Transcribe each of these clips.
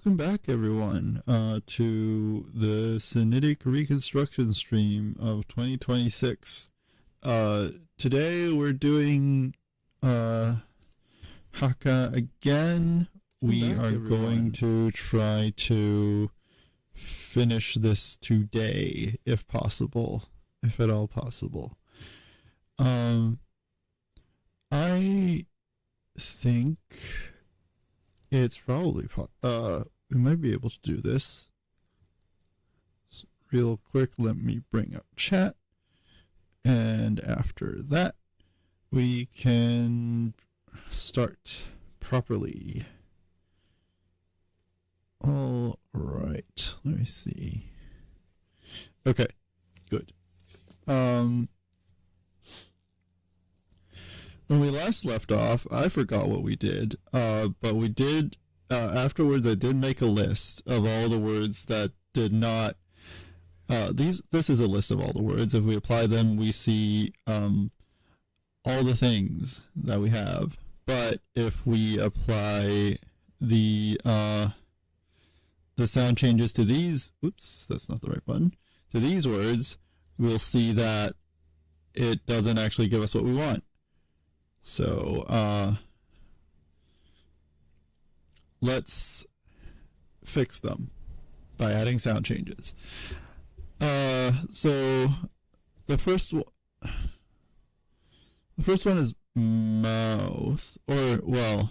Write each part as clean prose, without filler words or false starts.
welcome back everyone to the Sinitic Reconstruction stream of 2026. Today we're doing Hakka again. We are going to try to finish this today, if possible, if at all possible. I think it's probably we might be able to do this. So real quick, let me bring up chat, and after that we can start properly. All right, let me see. Okay, good. When we last left off, I forgot what we did, but we did, afterwards I did make a list of all the words that did not, this is a list of all the words. If we apply them, we see all the things that we have, but if we apply the sound changes to these, oops, that's not the right button, to these words, we'll see that it doesn't actually give us what we want. So, let's fix them by adding sound changes. So the first one is mouth, or, well,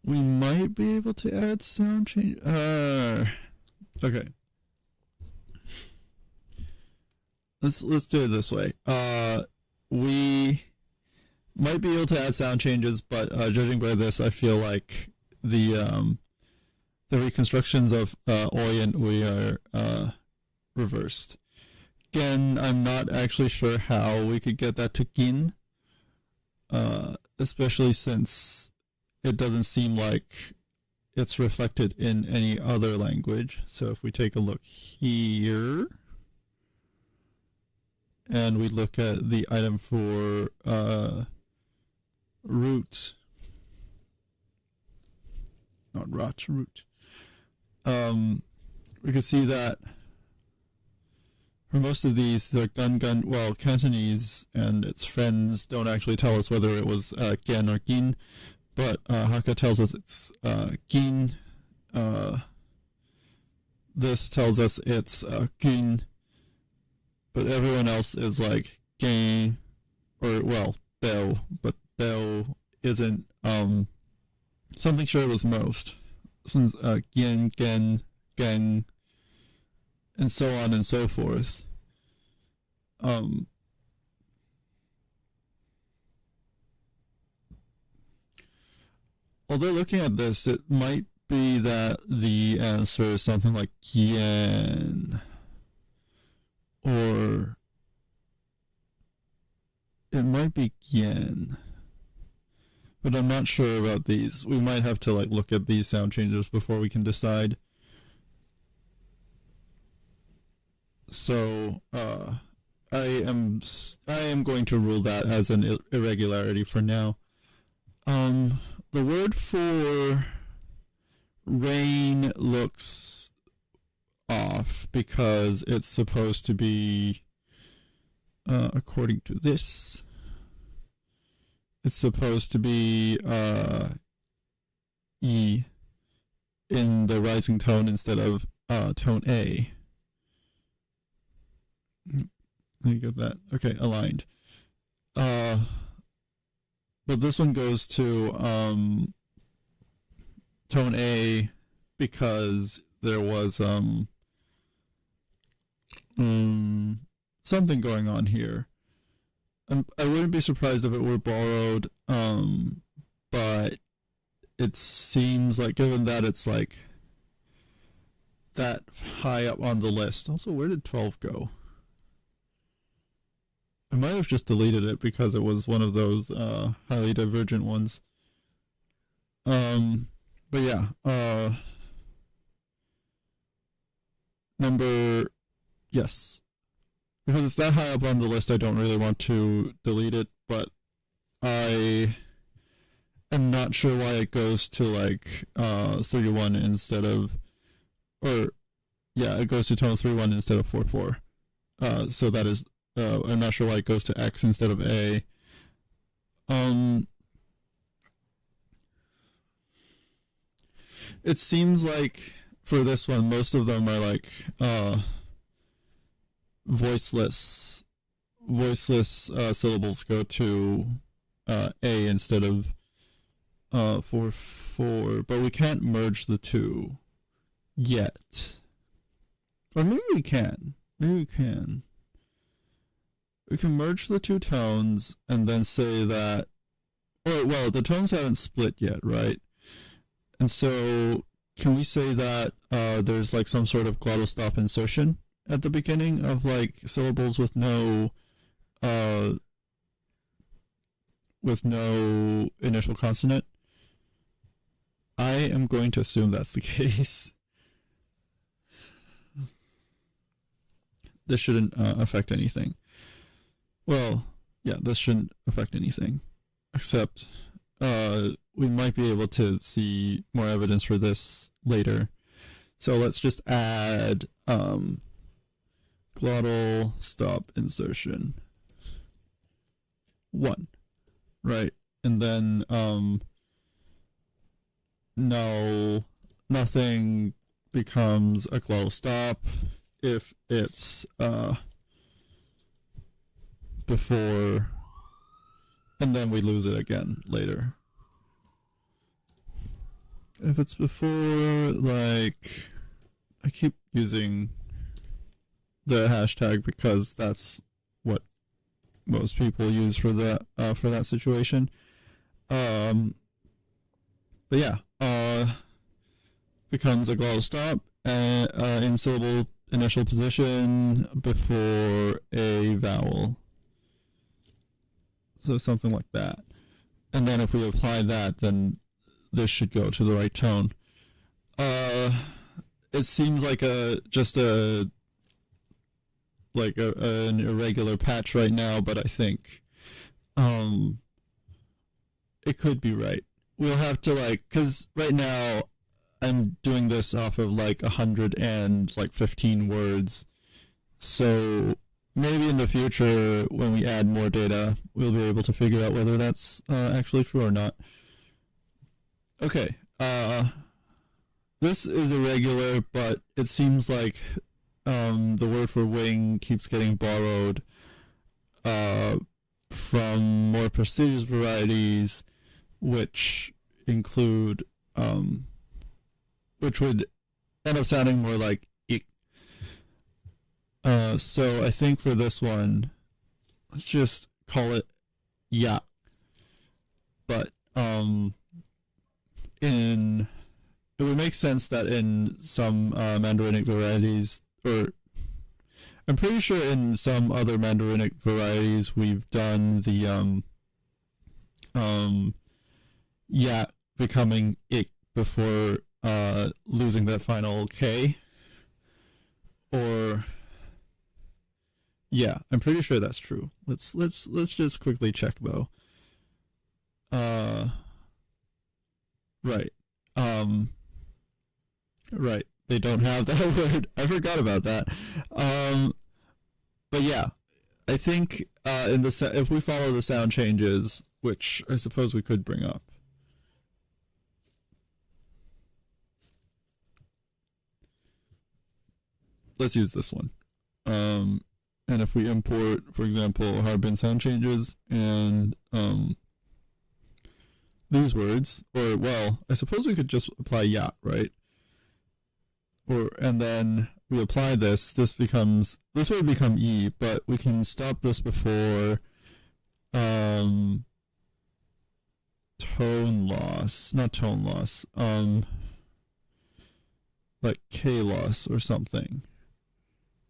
we might be able to add sound change. Okay. Let's do it this way. We might be able to add sound changes, but judging by this, I feel like the reconstructions of Oi and Ui are reversed. Again, I'm not actually sure how we could get that to Gin, especially since it doesn't seem like it's reflected in any other language. So if we take a look here, and we look at the item for root, not rot, root, we can see that for most of these, the gun, well, Cantonese and its friends don't actually tell us whether it was Gen or Gin, but Hakka tells us it's Gin. This tells us it's Gun. But everyone else is like gang, or, well, bell, but bell isn't something shared with most. Since gen, gen, gang, and so on and so forth. Although looking at this, it might be that the answer is something like yen. Or it might be yen, but I'm not sure about these. We might have to like look at these sound changes before we can decide. So I am going to rule that as an irregularity for now. The word for rain looks off because it's supposed to be, according to this, it's supposed to be E in the rising tone instead of tone A. You got that? Okay, aligned. But this one goes to tone A because there was something going on here. I wouldn't be surprised if it were borrowed, but it seems like, given that it's like that high up on the list. Also, where did 12 go? I might have just deleted it because it was one of those highly divergent ones. But yeah, number, yes, because it's that high up on the list, I don't really want to delete it, but I I'm not sure why it goes to like 3-1 instead of, or yeah, it goes to tone 3-1 instead of 4-4. So that is, I'm not sure why it goes to X instead of A. It seems like for this one, most of them are like voiceless syllables go to A instead of 4-4, but we can't merge the two yet. Or maybe we can. We can merge the two tones and then say that, or well, the tones haven't split yet, right? And so can we say that there's like some sort of glottal stop insertion at the beginning of like syllables with no initial consonant? I am going to assume that's the case. This shouldn't affect anything. Well, yeah, this shouldn't affect anything, except we might be able to see more evidence for this later. So let's just add glottal stop insertion 1, right? And then nothing becomes a glottal stop if it's before, and then we lose it again later. If it's before, like, I keep using the hashtag because that's what most people use for that situation. But yeah, becomes a glottal stop in syllable initial position before a vowel. So something like that. And then if we apply that, then this should go to the right tone. It seems like an irregular patch right now, but I think it could be right. We'll have to because right now I'm doing this off of 115 words. So maybe in the future, when we add more data, we'll be able to figure out whether that's actually true or not. Okay, this is irregular, but it seems like the word for wing keeps getting borrowed from more prestigious varieties, which include, which would end up sounding more like ik. So I think for this one, let's just call it ya. But it would make sense that in some Mandarinic varieties, or I'm pretty sure in some other Mandarinic varieties, we've done the ya becoming ik before losing that final K. Or yeah, I'm pretty sure that's true. Let's just quickly check though. Right. Right. They don't have that word. I forgot about that. But yeah, I think if we follow the sound changes, which I suppose we could bring up. Let's use this one. And if we import, for example, Harbin sound changes and these words, or well, I suppose we could just apply yacht, right? And then we apply this. This would become e, but we can stop this before tone loss, not tone loss, like K loss or something.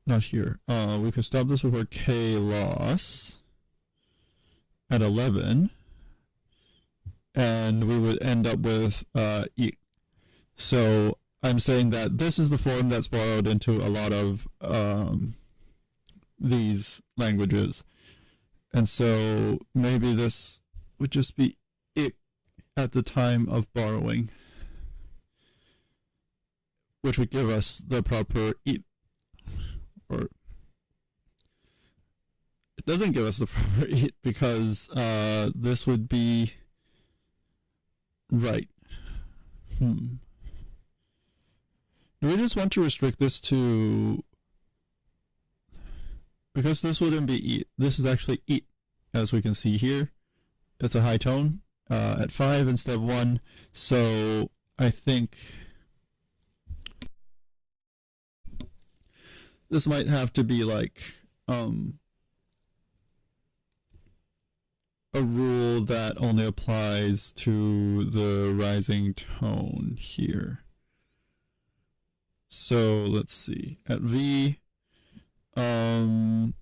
Not here. We could stop this before K loss at 11, and we would end up with E. So I'm saying that this is the form that's borrowed into a lot of these languages. And so maybe this would just be ik at the time of borrowing, which would give us the proper eat, or it doesn't give us the proper eat because this would be right. Do we just want to restrict this to, because this wouldn't be eat, this is actually eat, as we can see here. It's a high tone at 5 instead of 1, so I think this might have to be like a rule that only applies to the rising tone here. So let's see, at V, not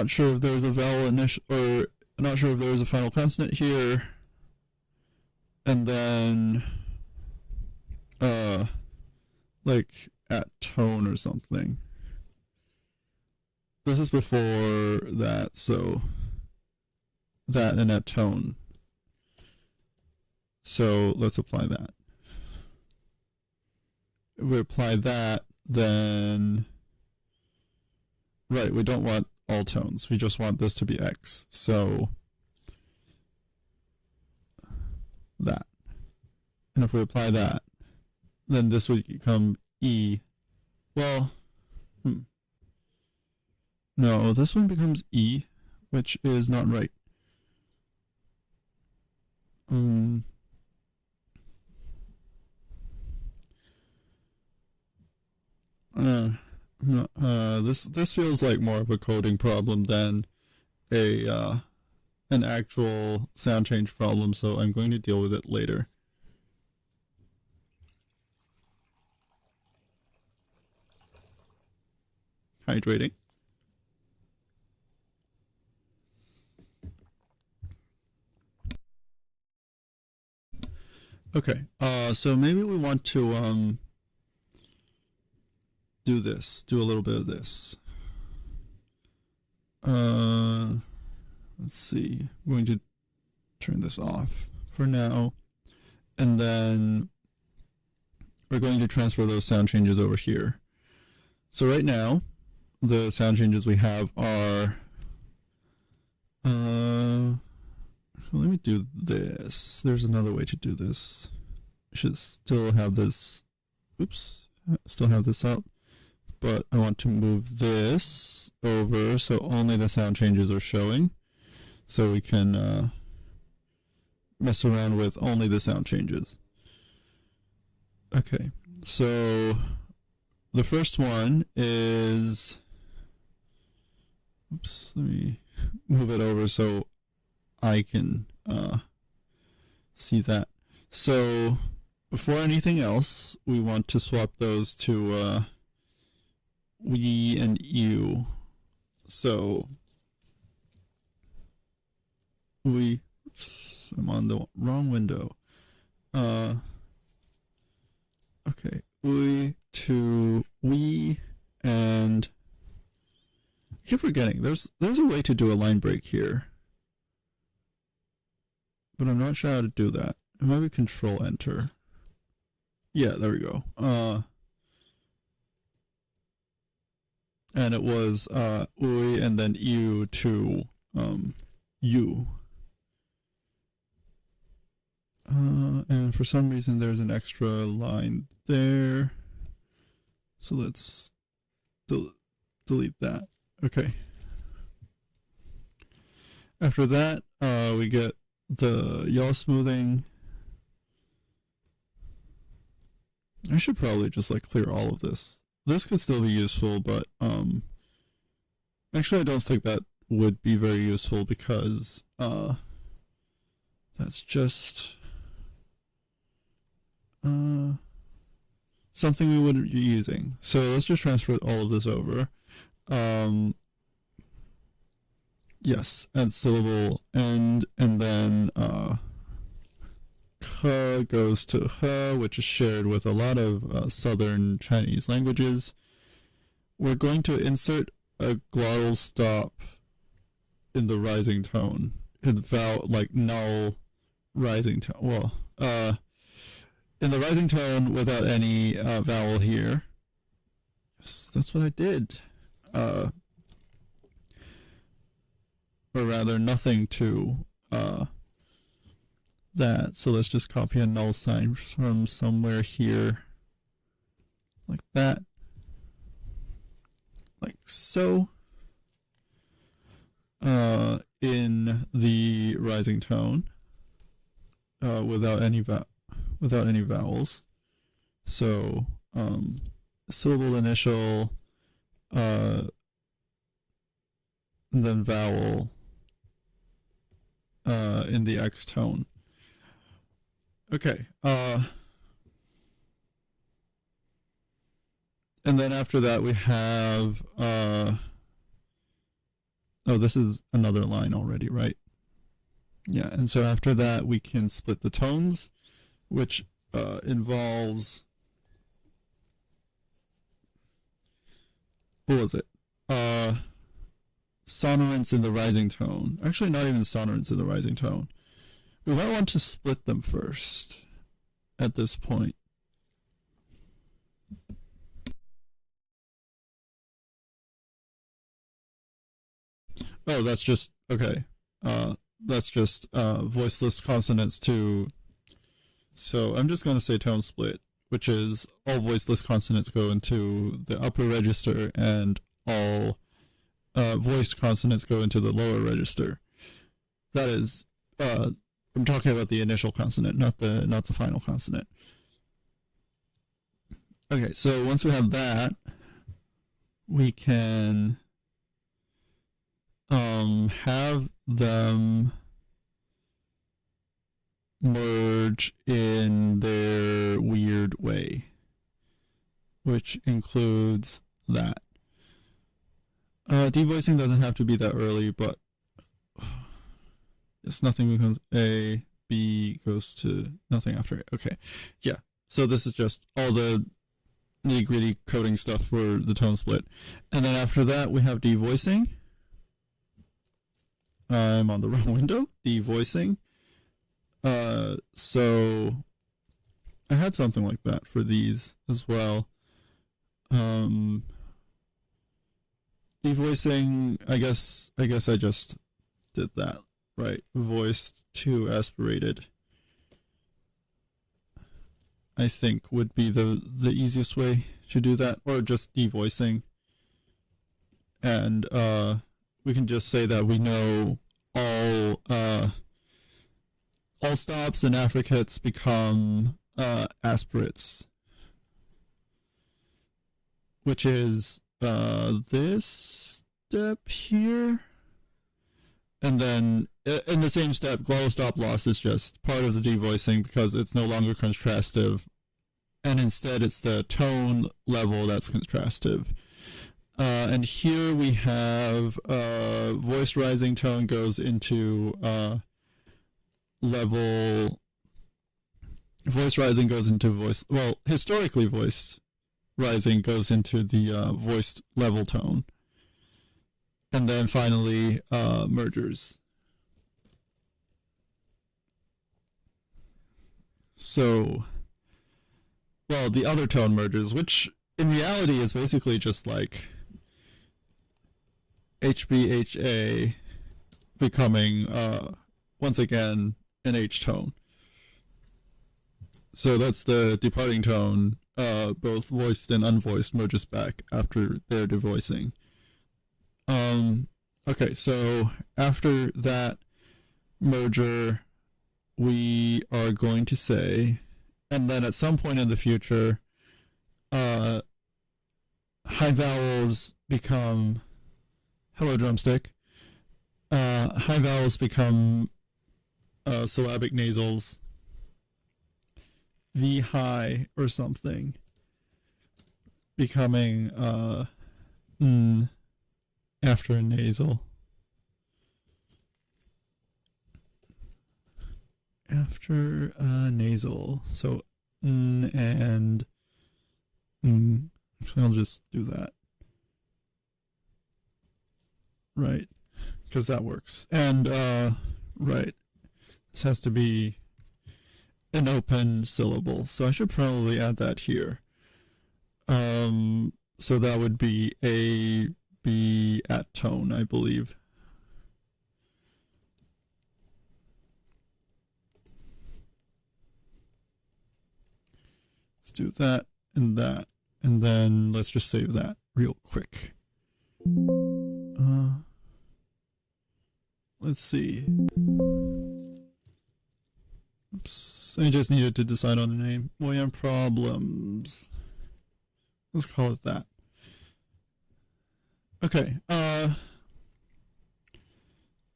sure if there's a vowel initial, or not sure if there's a final consonant here, and then like at tone or something. This is before that, so that and at tone. So let's apply that. If we apply that, then right, we don't want all tones, we just want this to be X, so that. And if we apply that, then this would become E. Well, no, this one becomes E, which is not right. This feels like more of a coding problem than a an actual sound change problem, so I'm going to deal with it later. Hydrating. Okay, so maybe we want to do a little bit of this. Let's see, I'm going to turn this off for now, and then we're going to transfer those sound changes over here. So right now, the sound changes we have are, let me do this. There's another way to do this. I should still have this, still have this up, but I want to move this over so only the sound changes are showing, so we can mess around with only the sound changes. Okay, so the first one is, let me move it over so I can see that. So before anything else, we want to swap those to we and you. So we, I'm on the wrong window. Okay, we to we, and I keep forgetting there's a way to do a line break here, but I'm not sure how to do that. It might be Control Enter. Yeah, there we go. And it was we and then you to you. And for some reason there's an extra line there, so let's delete that. Okay. After that, we get the yaw smoothing. I should probably just like clear all of this. This could still be useful, but actually I don't think that would be very useful because that's just something we wouldn't be using. So let's just transfer all of this over. Yes, add syllable end, and then K goes to H, which is shared with a lot of southern Chinese languages. We're going to insert a glottal stop in the rising tone. Like null rising tone. Well, in the rising tone without any vowel here. Yes, that's what I did. Or rather, nothing to that. So let's just copy a null sign from somewhere here, like that, like so. In the rising tone, without any vowels. So syllable initial, and then vowel in the X tone. Okay. And then after that we have oh, this is another line already, right? Yeah, and so after that we can split the tones, which involves, what was it? Sonorants in the rising tone. Actually, not even sonorants in the rising tone. We might want to split them first at this point. Oh, that's just, okay. That's just voiceless consonants too. So I'm just going to say tone split, which is all voiceless consonants go into the upper register and all voiced consonants go into the lower register. That is, I'm talking about the initial consonant, not the final consonant. Okay, so once we have that, we can have them merge in their weird way, which includes that. Devoicing doesn't have to be that early, but it's nothing becomes A, B goes to nothing after A. Okay, yeah. So this is just all the nitty-gritty coding stuff for the tone split. And then after that, we have devoicing. I'm on the wrong window. Devoicing. So I had something like that for these as well. Devoicing, I guess I just did that, right? Voiced to aspirated, I think would be the easiest way to do that, or just devoicing. And we can just say that we know all stops and affricates become aspirates, which is this step here. And then in the same step, glottal stop loss is just part of the devoicing because it's no longer contrastive, and instead it's the tone level that's contrastive. And here we have voice rising tone goes into level. Voice rising goes into voice. Well, historically, voice rising goes into the voiced level tone. And then finally, mergers. So, well, the other tone mergers, which in reality is basically just like HBHA becoming, once again, an H tone. So that's the departing tone, both voiced and unvoiced merges back after their devoicing. Okay, so after that merger, we are going to say, and then at some point in the future, high vowels become, hello drumstick, high vowels become syllabic nasals, V high or something, becoming n after a nasal. After a nasal. So n and n. Actually, I'll just do that. Right. Because that works. And right. This has to be an open syllable, so I should probably add that here. So that would be A, B at tone, I believe. Let's do that, and then let's just save that real quick. Let's see. Oops, I just needed to decide on the name. Moiyan problems. Let's call it that. Okay,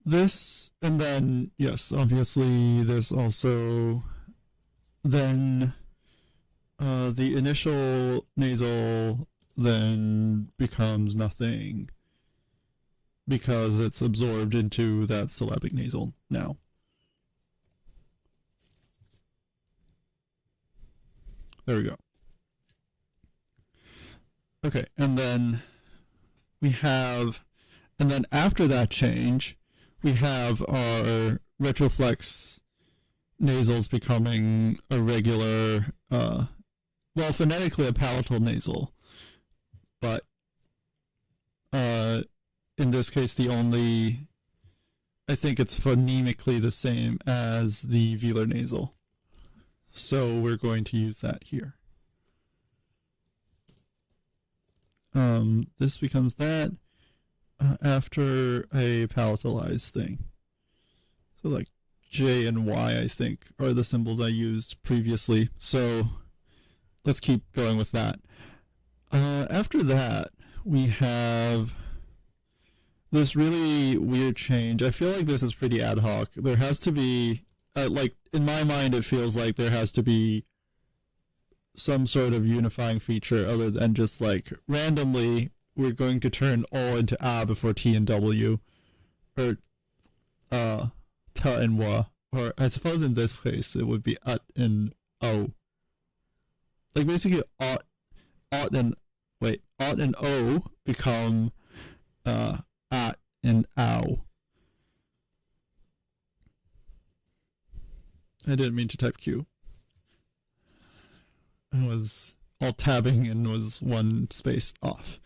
this, and then, yes, obviously there's also then the initial nasal then becomes nothing because it's absorbed into that syllabic nasal now. There we go. Okay, and then we have, and then after that change, we have our retroflex nasals becoming a regular, well, phonetically a palatal nasal, but in this case, I think it's phonemically the same as the velar nasal. So we're going to use that here. This becomes that after a palatalized thing. So like J and Y, I think, are the symbols I used previously. So let's keep going with that. After that, we have this really weird change. I feel like this is pretty ad hoc. There has to be, like, in my mind, it feels like there has to be some sort of unifying feature other than just like randomly we're going to turn O into A before T and W, or Ta and Wa, or I suppose in this case it would be Ut and O. Like basically Ot and O become At and Ow. I didn't mean to type Q. I was all tabbing and was one space off.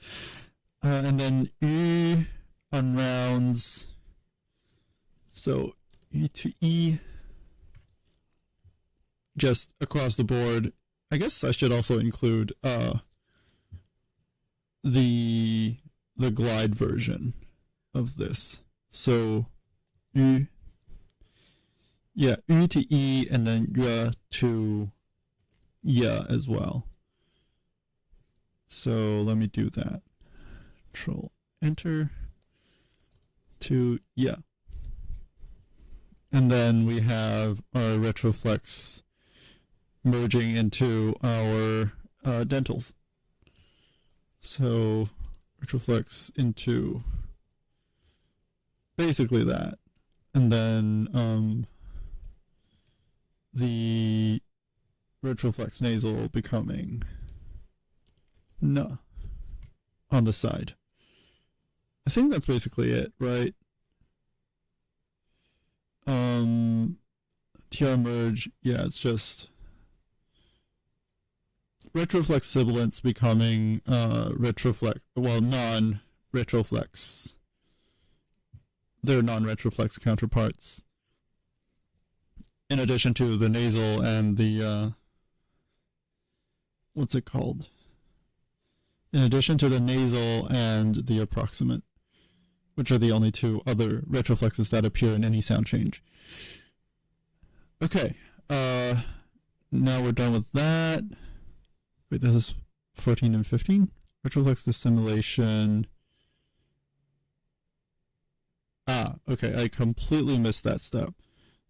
And then E unrounds. So E to E, just across the board. I guess I should also include the glide version of this. So U, yeah, U to E, and then Y to Yeah as well. So let me do that. Control Enter to Yeah. And then we have our retroflex merging into our dentals. So retroflex into basically that. And then the retroflex nasal becoming N on the side. I think that's basically it, right? TR merge, yeah, it's just retroflex sibilants becoming non-retroflex. They're non-retroflex counterparts. In addition to the nasal and the what's it called? In addition to the nasal and the approximant, which are the only two other retroflexes that appear in any sound change. Okay, now we're done with that. Wait, this is 14 and 15? Retroflex dissimulation. Okay, I completely missed that step.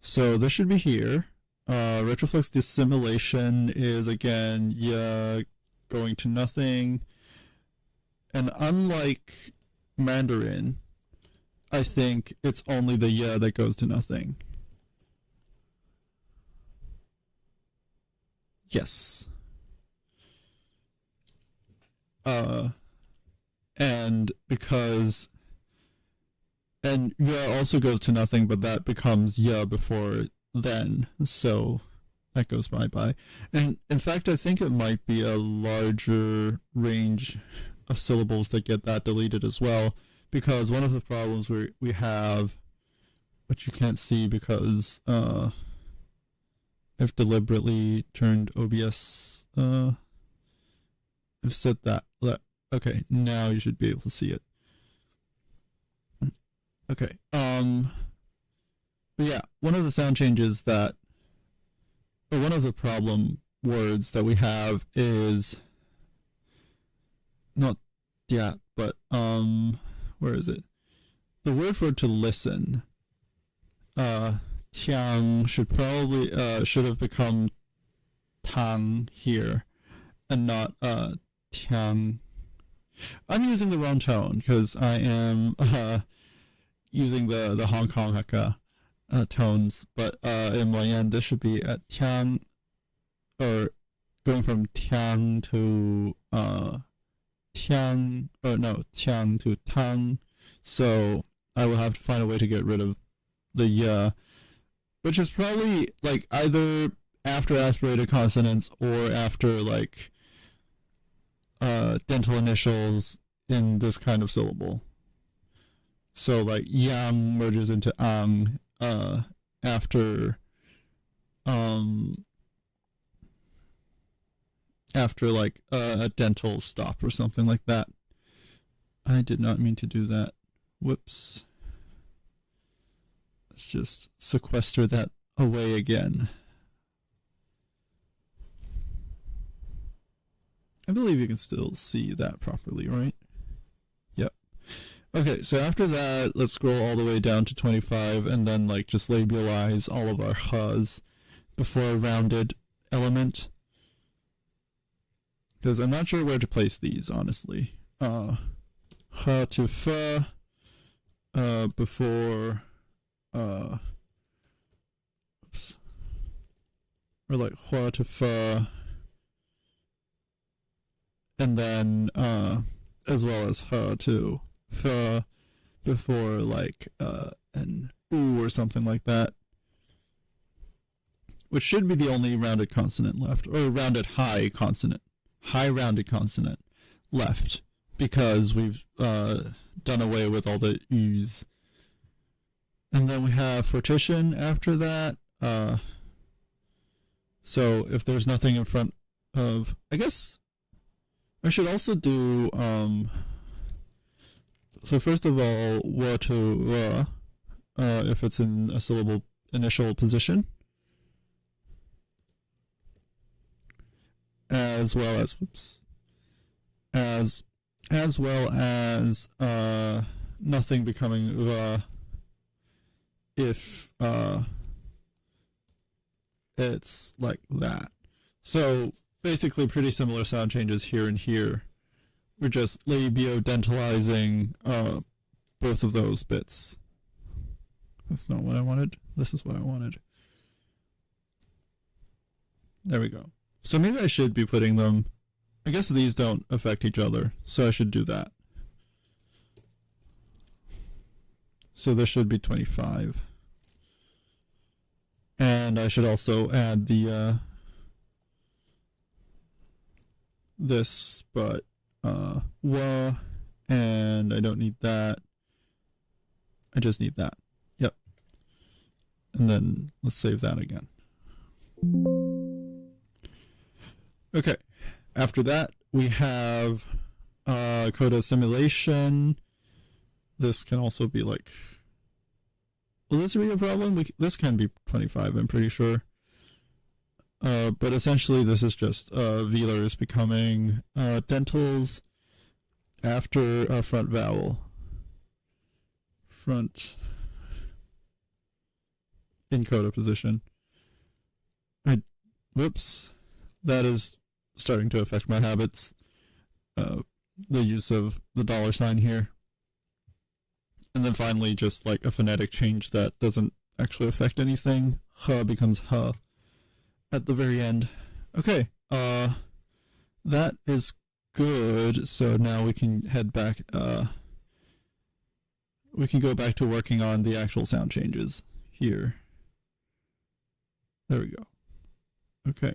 So this should be here. Retroflex dissimulation is, again, yeah, going to nothing. And unlike Mandarin, I think it's only the yeah that goes to nothing. Yes. And because, and yeah also goes to nothing, but that becomes yeah before then. So that goes bye-bye. And in fact, I think it might be a larger range of syllables that get that deleted as well, because one of the problems we have, which you can't see because I've deliberately turned OBS, I've set that, okay, now you should be able to see it. Okay, but yeah, one of the sound changes that, or one of the problem words that we have is not yeah, but where is it? The word for to listen. Tiang should have become tang here, and not tiang. I'm using the wrong tone because I am using the Hong Kong Hakka tones, but in Moiyan this should be at tiang, or going from tiang to tiang, or no, tiang to tang. So I will have to find a way to get rid of the which is probably like either after aspirated consonants or after like dental initials in this kind of syllable. So like yang merges into ang after like a dental stop or something like that. I did not mean to do that. Whoops. Let's just sequester that away again. I believe you can still see that properly, right? Yep. Okay, so after that, let's scroll all the way down to 25 and then like just labialize all of our h's before a rounded element. Because I'm not sure where to place these, honestly. Ha to fa before oops. Or like hua to fa, and then as well as ha to fa before like an oo or something like that, which should be the only rounded consonant left, or rounded high rounded consonant left, because we've done away with all the oo's. And then we have fortition after that. So if there's nothing in front of, I guess I should also do, so first of all, wa to ra, if it's in a syllable initial position, as well as, whoops, as well as nothing becoming ra if it's like that. So basically pretty similar sound changes here and here. We're just labio-dentalizing both of those bits. That's not what I wanted. This is what I wanted. There we go. So maybe I should be putting them, I guess these don't affect each other, so I should do that. So this should be 25. And I should also add the this, but wa, and I don't need that. I just need that. Yep. And then let's save that again. Okay. After that, we have coda simulation. This can also be like, will this be a problem? This can be 25, I'm pretty sure. But essentially this is just velars becoming dentals after a front vowel. Front in coda position. Whoops. That is starting to affect my habits. The use of the $sign here. And then finally just like a phonetic change that doesn't actually affect anything. Ha becomes ha at the very end. Okay, that is good. So now we can head back, we can go back to working on the actual sound changes here. There we go. Okay.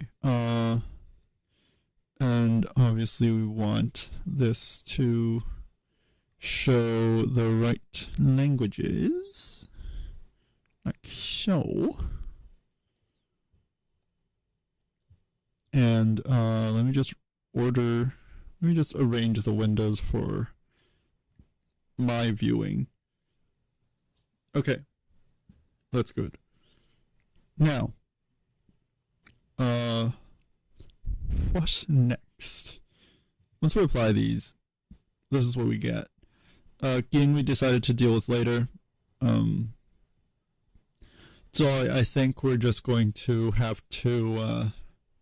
And obviously we want this to show the right languages, like so. And let me just arrange the windows for my viewing. Okay, that's good. Now, what next? Once we apply these, this is what we get. Gain we decided to deal with later. So I think we're just going to have to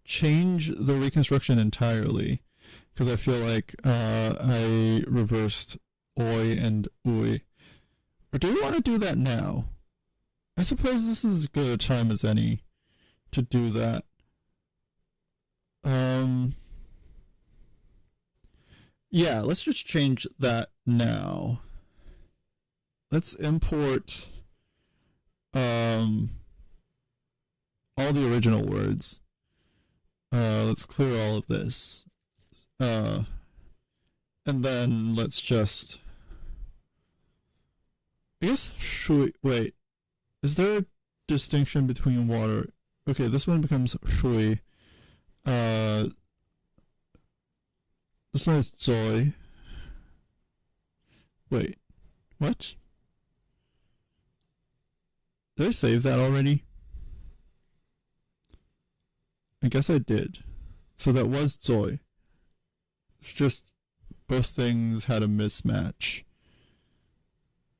change the reconstruction entirely, because I feel like I reversed oi and ui. Or do we want to do that now? I suppose this is as good a time as any to do that. Yeah, let's just change that now. Let's import all the original words. Let's clear all of this. And then let's just, I guess, wait, is there a distinction between water? Okay, this one becomes shui. This one is zoi. Wait, what? Did I save that already? I guess I did. So that was zoi. It's just both things had a mismatch.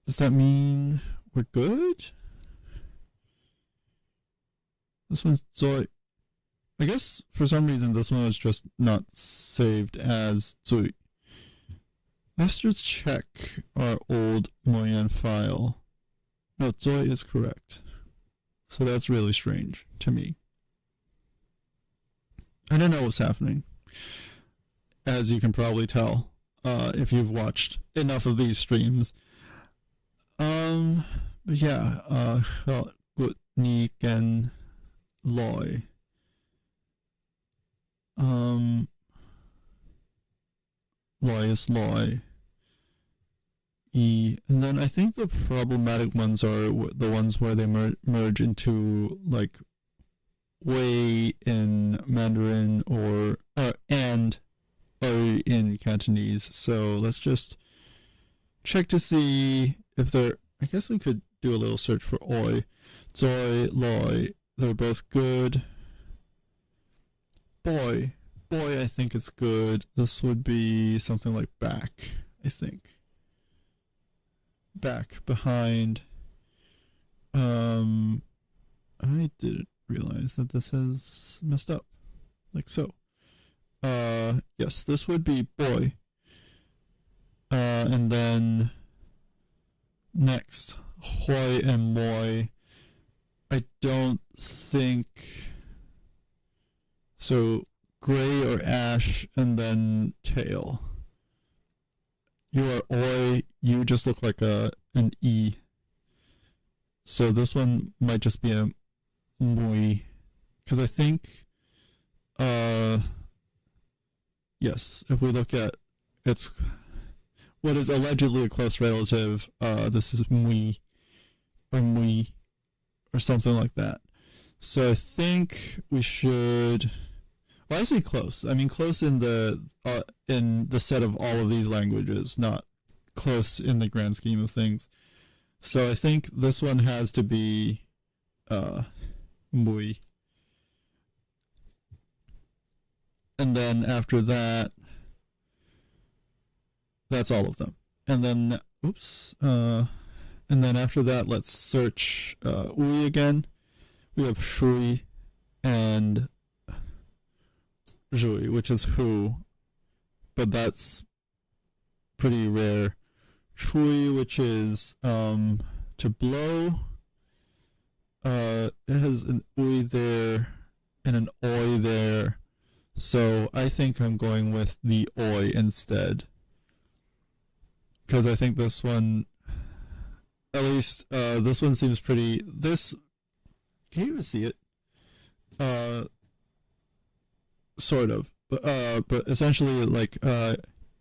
Does that mean we're good? This one's zoi. I guess for some reason this one was just not saved as zui. Let's just check our old Moiyan file. No, zoi is correct. So that's really strange to me. I don't know what's happening, as you can probably tell if you've watched enough of these streams. But yeah, good ni gen loy. Loy is loy. E, and then I think the problematic ones are the ones where they merge into like way in Mandarin or and o in Cantonese. So let's just check to see if they're, I guess we could do a little search for oi, zoi, loy. They're both good. Boy, I think it's good. This would be something like back, I think. Back, behind. I didn't realize that this has messed up. Like so. Yes, this would be boy. And then next, hoi and moi. I don't think so. Gray or ash, and then tail. You are oi. You just look like an e. So this one might just be a mui, because I think, yes, if we look at its what is allegedly a close relative, this is mui or something like that. So I think we should. Well, I say close. I mean close in the set of all of these languages, not close in the grand scheme of things. So I think this one has to be mui. And then after that, that's all of them. And then, and then after that, let's search ui again. We have shui and zhui, which is who, but that's pretty rare. Chui, which is to blow. It has an ui there and an oi there, so I think I'm going with the oi instead, because I think this one, at least this one seems pretty. This, can you even see it? sort of, but essentially like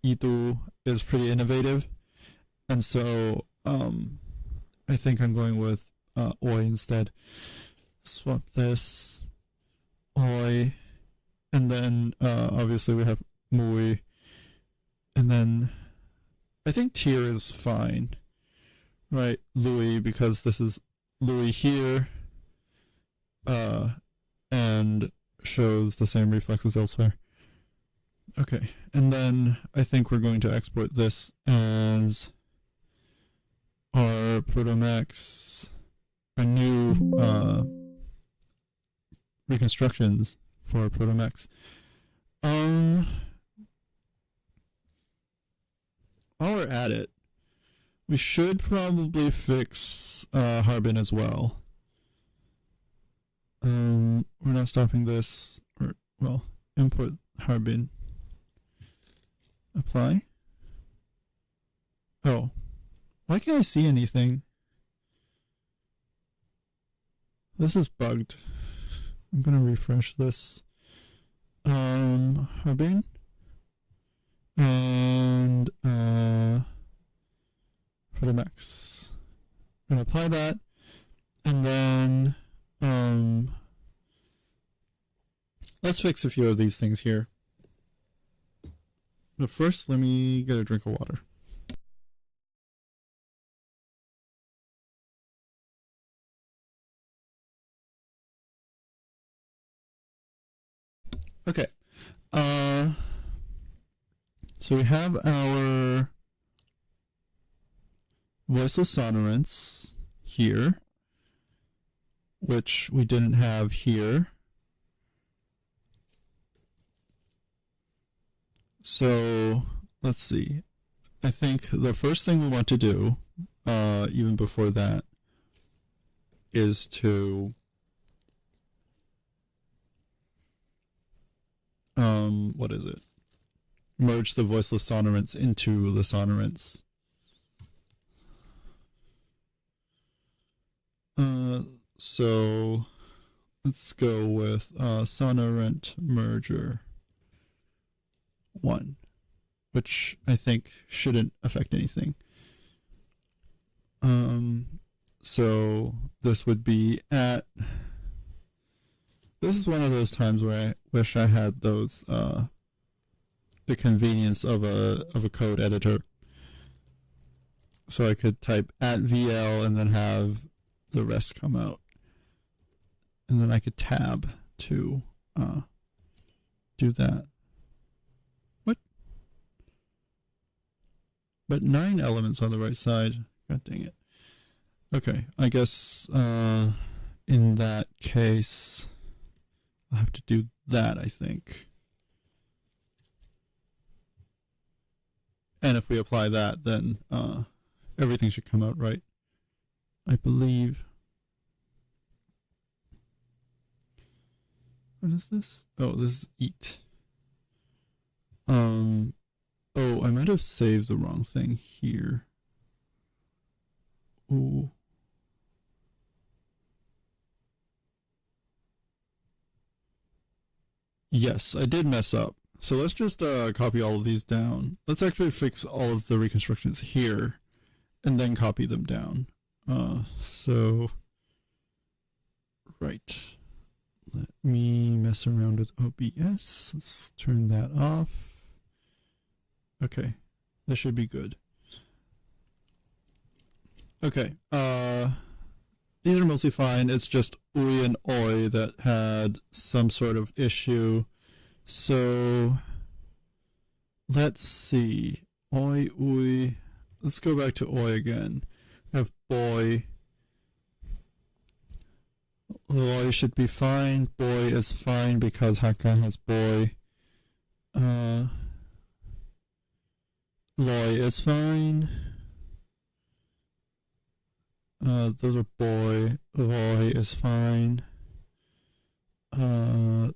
Itu is pretty innovative, and so I think I'm going with Oi instead. Swap this Oi, and then obviously we have Mui, and then I think tier is fine, right? Louis, because this is Louis here, and shows the same reflexes elsewhere. Okay, and then I think we're going to export this as our Protomax, a new reconstructions for Protomax. While we're at it, we should probably fix Harbin as well. We're not stopping this, or well, import Harbin. Apply. Oh, why can't I see anything? This is bugged. I'm gonna refresh this. Harbin. And Protomax. I'm gonna apply that, and then let's fix a few of these things here. But first, let me get a drink of water. Okay. So we have our voiceless sonorants here, which we didn't have here. So let's see. I think the first thing we want to do, even before that, is to what is it? Merge the voiceless sonorants into the sonorants. So let's go with sonorant merger 1, which I think shouldn't affect anything. So this would be at. This is one of those times where I wish I had those the convenience of a code editor, so I could type at VL and then have the rest come out, and then I could tab to do that. What? But 9 elements on the right side. God dang it. Okay, I guess in that case I'll have to do that, I think. And if we apply that, then everything should come out right, I believe. What is this? Oh, this is eat. Oh, I might have saved the wrong thing here. Oh. Yes, I did mess up. So let's just copy all of these down. Let's actually fix all of the reconstructions here and then copy them down. So, right. Let me mess around with OBS. Let's turn that off. Okay, this should be good. Okay, these are mostly fine. It's just Ui and Oi that had some sort of issue. So let's see. Oi, Ui. Let's go back to Oi again. We have boy. Loi should be fine. Boy is fine because Hakka has boy. Loi is fine. Those are boy. Loi is fine. Let's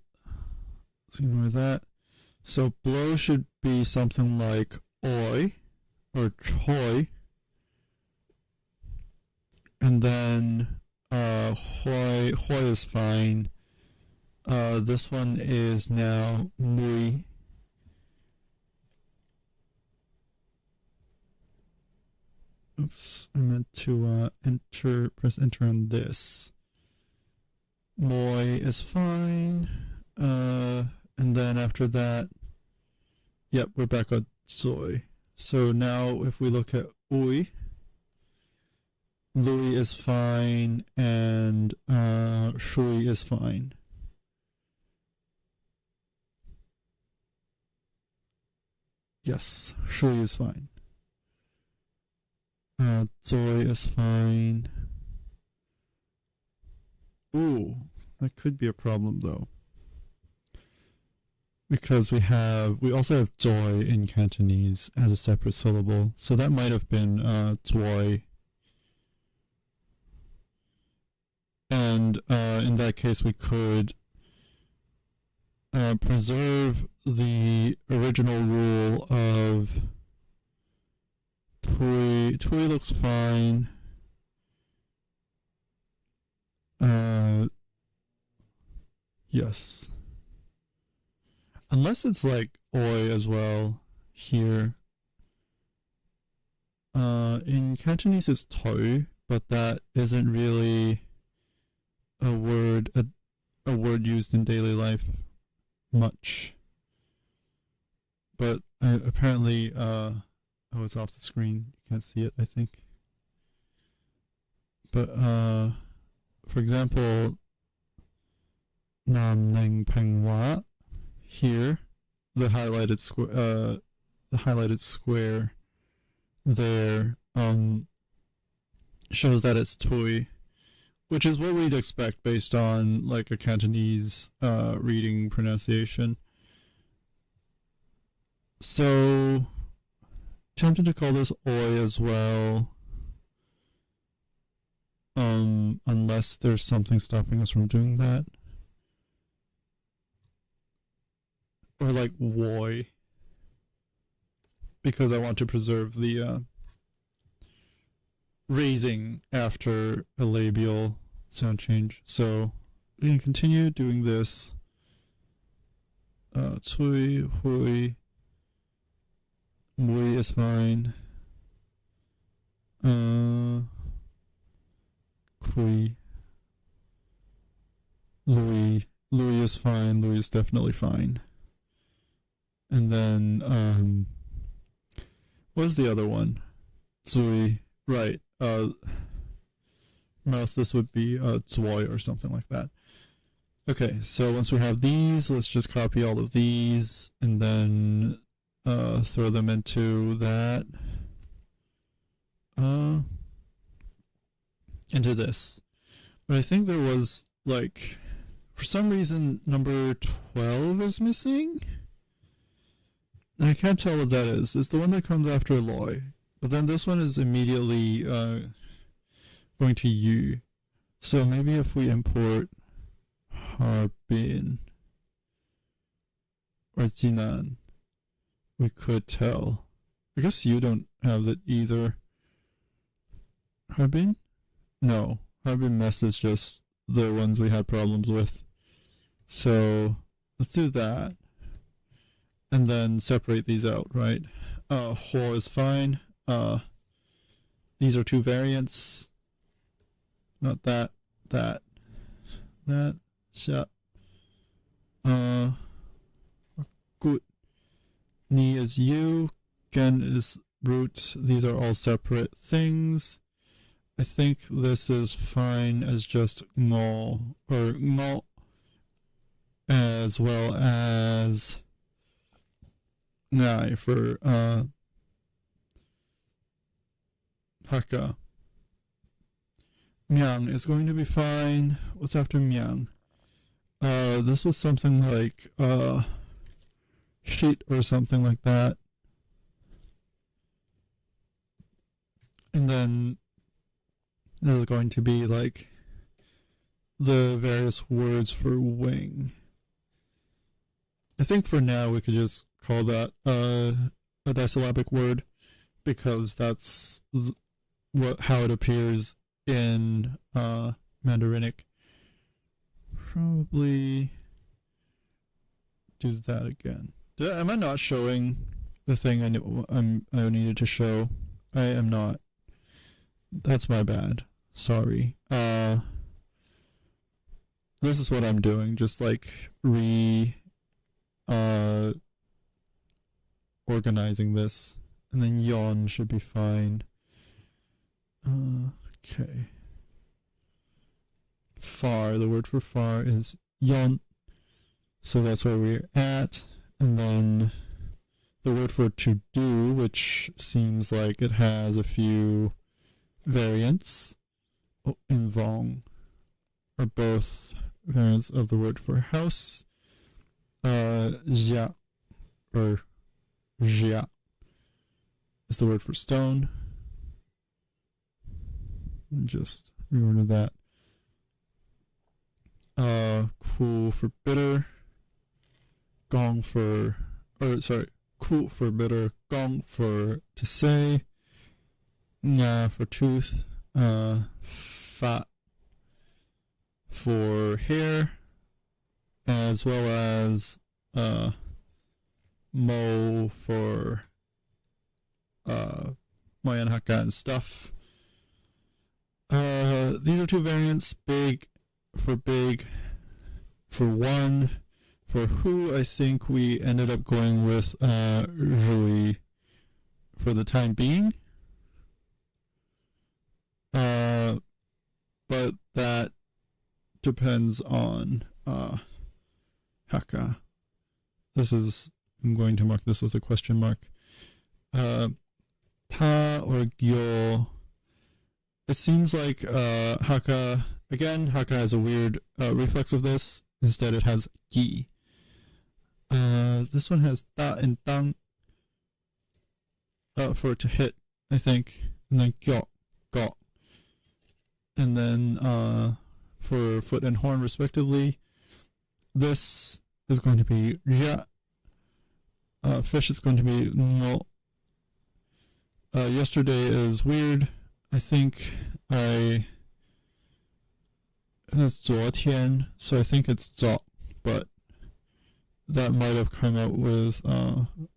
ignore that. So blow should be something like oi or choi. And then hoi is fine. this one is now mui. Oops, I meant to press enter on this. Moi is fine. And then after that, yep, we're back on Zoi. So now if we look at Ui, Louis is fine and Shui is fine. Yes, Shui is fine. Zoi is fine. Ooh, that could be a problem though. Because we also have Zoi in Cantonese as a separate syllable. So that might have been Zoi. And in that case we could preserve the original rule of Tui. Tui looks fine. Yes. Unless it's like oi as well here. In Cantonese it's toi, but that isn't really a word used in daily life much. But apparently, oh, it's off the screen. You can't see it, I think. But for example, Nam Ning Peng Wa. Here, the highlighted square there shows that it's Tui, which is what we'd expect based on like a Cantonese reading pronunciation. So, tempted to call this Oi as well, unless there's something stopping us from doing that. Or like Woi, because I want to preserve the raising after a labial sound change. So we can continue doing this. Tsui, hui, mui is fine. Kui, Louis is fine. Louis is definitely fine. And then, what's the other one? Zui, right. Mouth, this would be Zui or something like that. Okay, so once we have these, let's just copy all of these and then throw them into that. Into this. But I think there was, like, for some reason, number 12 is missing? I can't tell what that is. It's the one that comes after Loi. But then this one is immediately going to Yu. So maybe if we import Harbin or Jinan, we could tell. I guess you don't have that either. Harbin? No. Harbin mess is just the ones we had problems with. So let's do that. And then separate these out, right? Ho is fine. These are two variants. Not that. Sha. Good. Ni is you. Gen is root. These are all separate things. I think this is fine as just ngo or ngo, as well as nai for Hakka. Myang is going to be fine. What's after Myang? This was something like sheet or something like that. And then this is going to be like the various words for wing. I think for now we could just call that a disyllabic word because that's how it appears in Mandarinic. Probably do that again. Am I not showing the thing I needed to show? I am not. That's my bad. Sorry. This is what I'm doing. Just like organizing this, and then yawn should be fine. Okay. Far. The word for far is yawn. So that's where we're at. And then the word for to do, which seems like it has a few variants. Oh, and vong are both variants of the word for house. Jia or jia is the word for stone. Just remember that. Cool for bitter. Gong for, cool for bitter. Gong for to say. Nga for tooth. Fat for hair, as well as mo for Moiyan Hakka and stuff. These are two variants. Big for one. For who, I think we ended up going with Rui for the time being. But that depends on Hakka. I'm going to mark this with a question mark. Ta or Gyo. It seems like Hakka, again, Hakka has a weird reflex of this. Instead it has Gi. This one has Ta and Tang for to hit, I think. And then Gyo, Go. And then for foot and horn respectively. This is going to be Ya. Fish is going to be No. Yesterday is weird. I think it's 昨天, so I think it's 早, but that might have come out with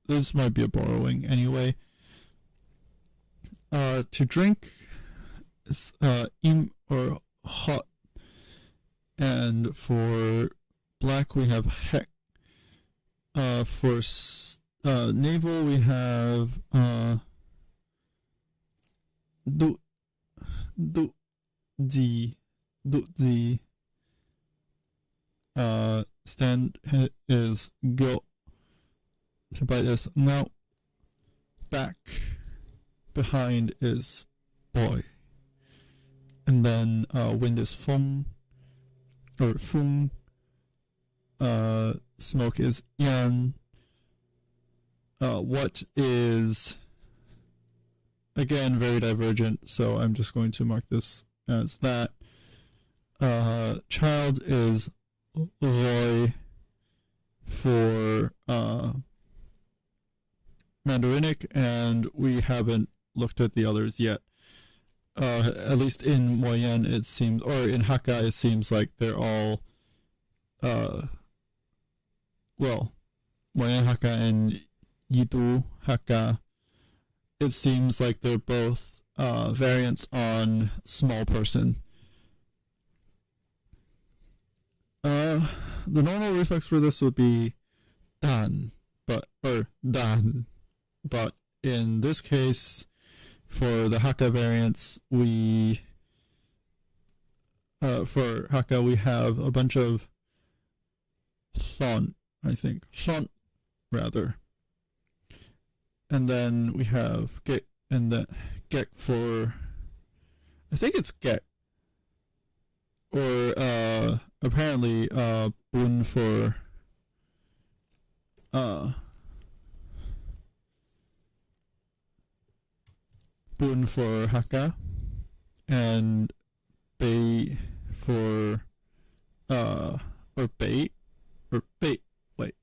this might be a borrowing anyway. To drink is im or hot, and for black we have hek. For navel we have du zi. Stand is go. To bite is now. Back behind is boy. And then wind is feng or feng. Smoke is yan. What is again very divergent, so I'm just going to mark this as that. Child is Roy for Mandarinic, and we haven't looked at the others yet. At least in Moiyan it seems, or in Hakka it seems like they're all well, Moiyan Hakka and Yidu Hakka, it seems like they're both variants on small person. The normal reflex for this would be dan, but in this case, for the Hakka variants, for Hakka we have a bunch of son, I think. Son, rather. And then we have get, and then get for, I think it's get. Or apparently bun for Hakka, and bei for or bait or bait. Wait,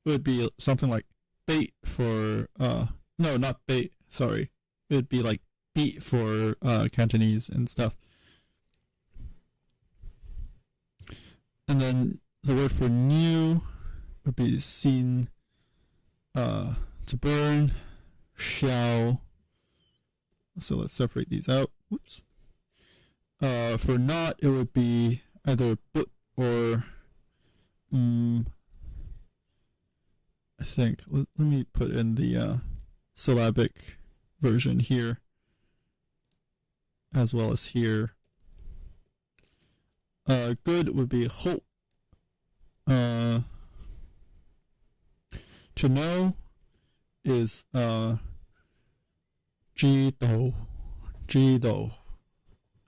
it would be something like bait for no, not bait. Sorry, it would be like beat for Cantonese and stuff. And then the word for new would be seen to burn, shall. So let's separate these out. Whoops. For not, it would be either but or I think let me put in the syllabic version here as well as here. Good would be ho. To know is ji do.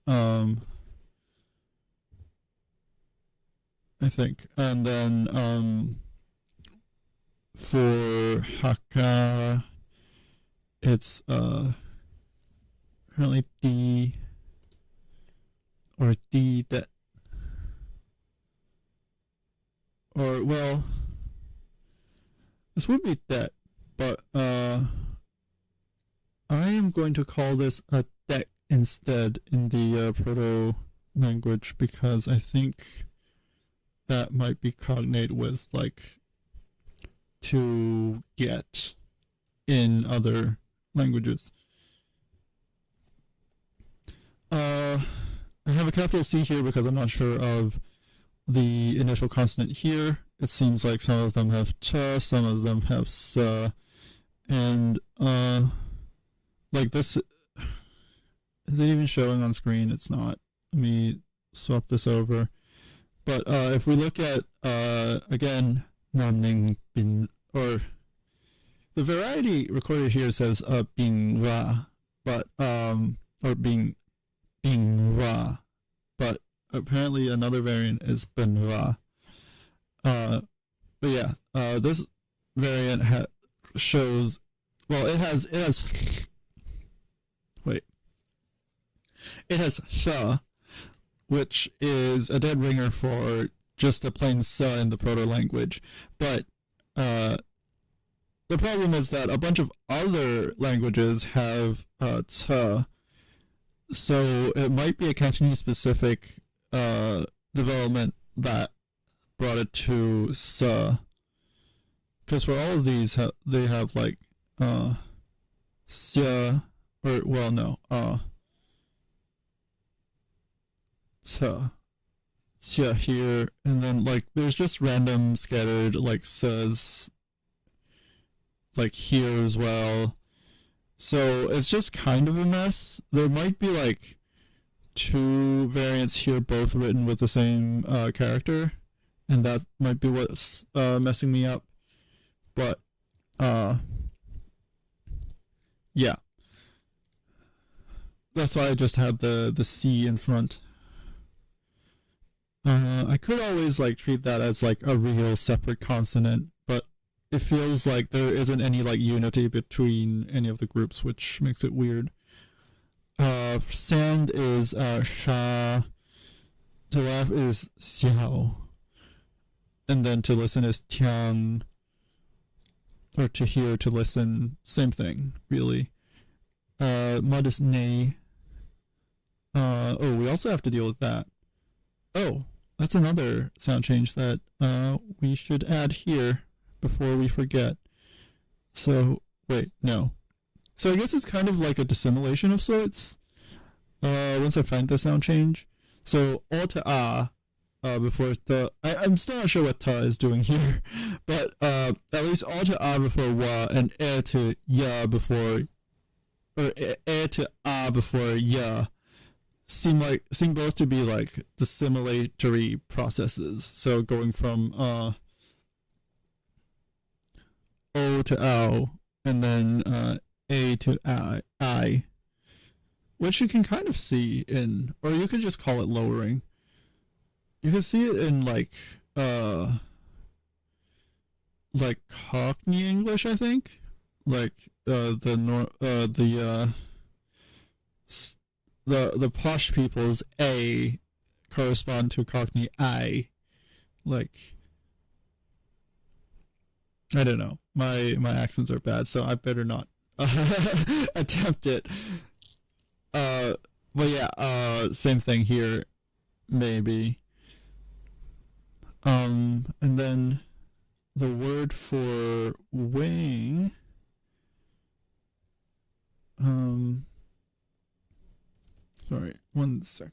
I think. And then for Hakka it's apparently D or D that, or well, this would be that, but I am going to call this a deck instead in the proto language, because I think that might be cognate with like to get in other languages. I have a capital C here because I'm not sure of the initial consonant here. It seems like some of them have ch, some of them have s, and like this, is it even showing on screen? It's not. Let me swap this over. But if we look at again, namning bin, or the variety recorded here says bing ra, but or bing ra, but apparently another variant is ben ra. But yeah, this variant shows, well, it has wait, it has sha, which is a dead ringer for just a plain sa in the proto language. But the problem is that a bunch of other languages have ta, so it might be a Cantonese specific development that brought it to sa, because for all of these they have like xia, or well no ta, xia here, and then like there's just random scattered like says like here as well. So it's just kind of a mess. There might be like two variants here both written with the same character, and that might be what's messing me up. But yeah, that's why I just had the C in front. I could always like treat that as like a real separate consonant, but it feels like there isn't any like unity between any of the groups, which makes it weird. Sand is sha, to laugh is xiao, and then to listen is tiang, or to hear, to listen, same thing really. Mud is nei. Oh, we also have to deal with that. Oh, that's another sound change that we should add here before we forget. So, wait, no. So I guess it's kind of like a dissimilation of sorts, once I find the sound change. So, o to before the, I'm still not sure what ta is doing here, but at least o to before wa and e to ya before, or e to before ya seem both to be like dissimilatory processes. So going from o to ow, and then a to I, which you can kind of see in, or you could just call it lowering. You can see it in like Cockney English, I think, like the posh people's A correspond to Cockney I. Like, I don't know. My accents are bad, so I better not attempt it. But yeah, same thing here, maybe. And then the word for wing, sorry, one sec.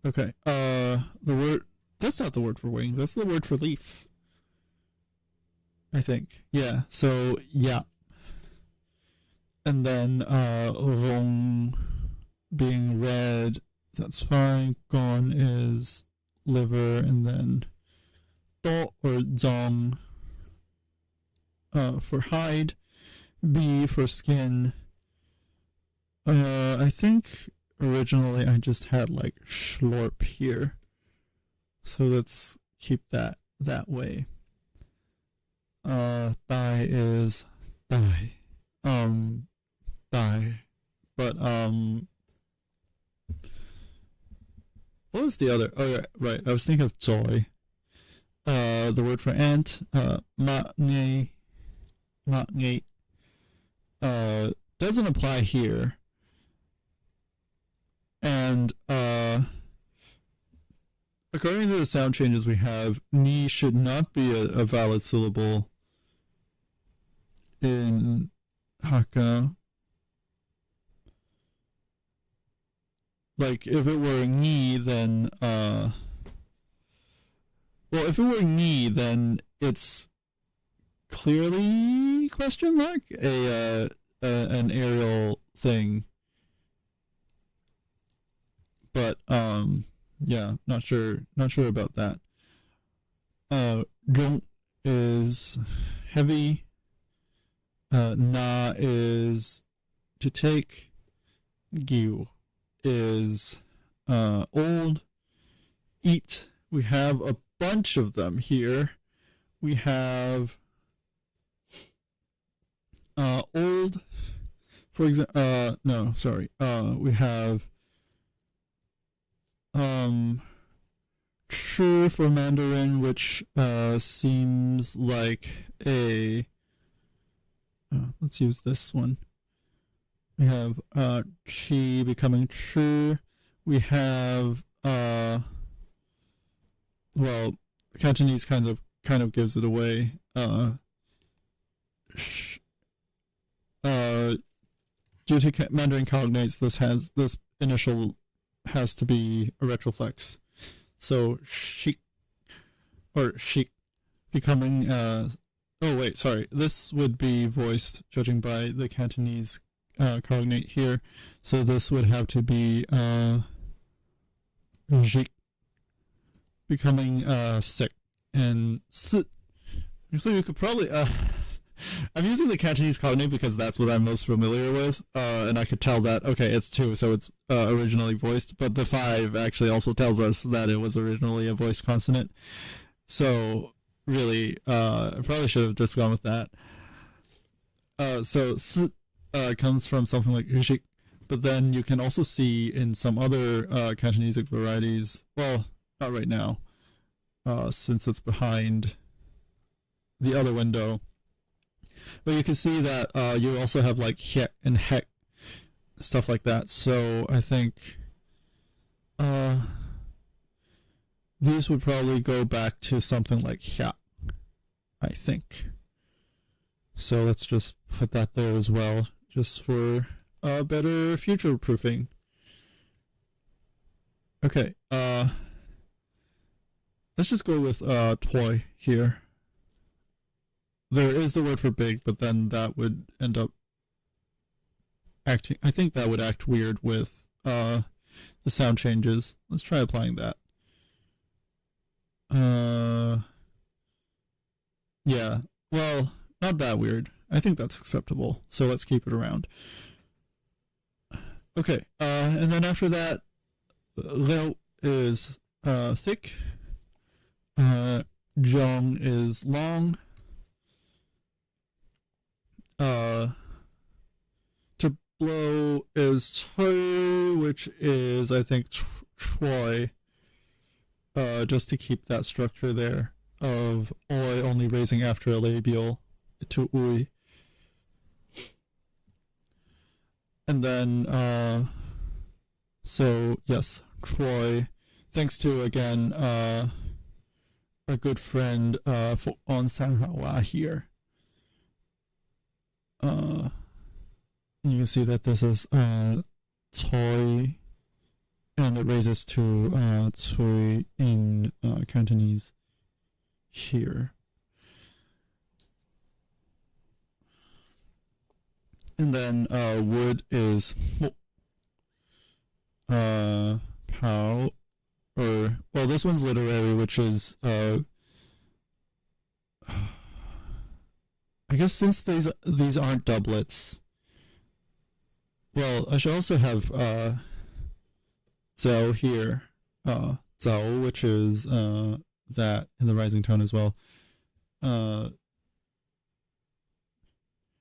Okay, the word, that's not the word for wing, that's the word for leaf, I think. Yeah, so yeah. And then rong being red, that's fine. Gon is liver, and then do or zong for hide, b for skin. I think originally I just had like schlorp here, so let's keep that way. Thigh is thigh, thigh, but what was the other? Oh right, I was thinking of joy. The word for ant, doesn't apply here. And according to the sound changes we have, ni should not be a valid syllable in Hakka. Like, if it were ni, then well, if it were ni, then it's clearly question mark an aerial thing. But yeah, not sure about that. Jung is heavy. Na is to take. Gyu is old. Eat, we have a bunch of them here. We have old, for example. No, sorry. We have Chu for Mandarin, which seems like a let's use this one. We have Chi becoming Chu. We have well, Cantonese kind of gives it away. Due to Mandarin cognates, this initial has to be a retroflex. So shik or shik becoming oh wait, sorry. This would be voiced judging by the Cantonese cognate here. So this would have to be jik becoming sick and sit. So you could probably I'm using the Cantonese cognate because that's what I'm most familiar with, and I could tell that, okay, it's 2, so it's originally voiced, but the 5 actually also tells us that it was originally a voiced consonant. So, really, I probably should have just gone with that. So, s comes from something like rishik, but then you can also see in some other Cantonesic varieties, well, not right now, since it's behind the other window. But you can see that you also have like hek and hek, stuff like that. So I think these would probably go back to something like hya, I think. So let's just put that there as well, just for better future proofing. Okay, let's just go with toy here. There is the word for big, but then that would end up acting, I think that would act weird with the sound changes. Let's try applying that. Yeah, well, not that weird. I think that's acceptable, so let's keep it around. Okay, and then after that, Reo is thick, Jong is long, to blow is Choi, which is, I think, Troy, just to keep that structure there of oi only raising after a labial to ui. And then so yes, Troy, thanks to again a good friend on Sanhawa here. You can see that this is Choi, and it raises to Choi in Cantonese here. And then wood is Pao, or well, this one's literary, which is I guess since these aren't doublets. Well, I should also have Zhao here, Zhao, which is that in the rising tone as well.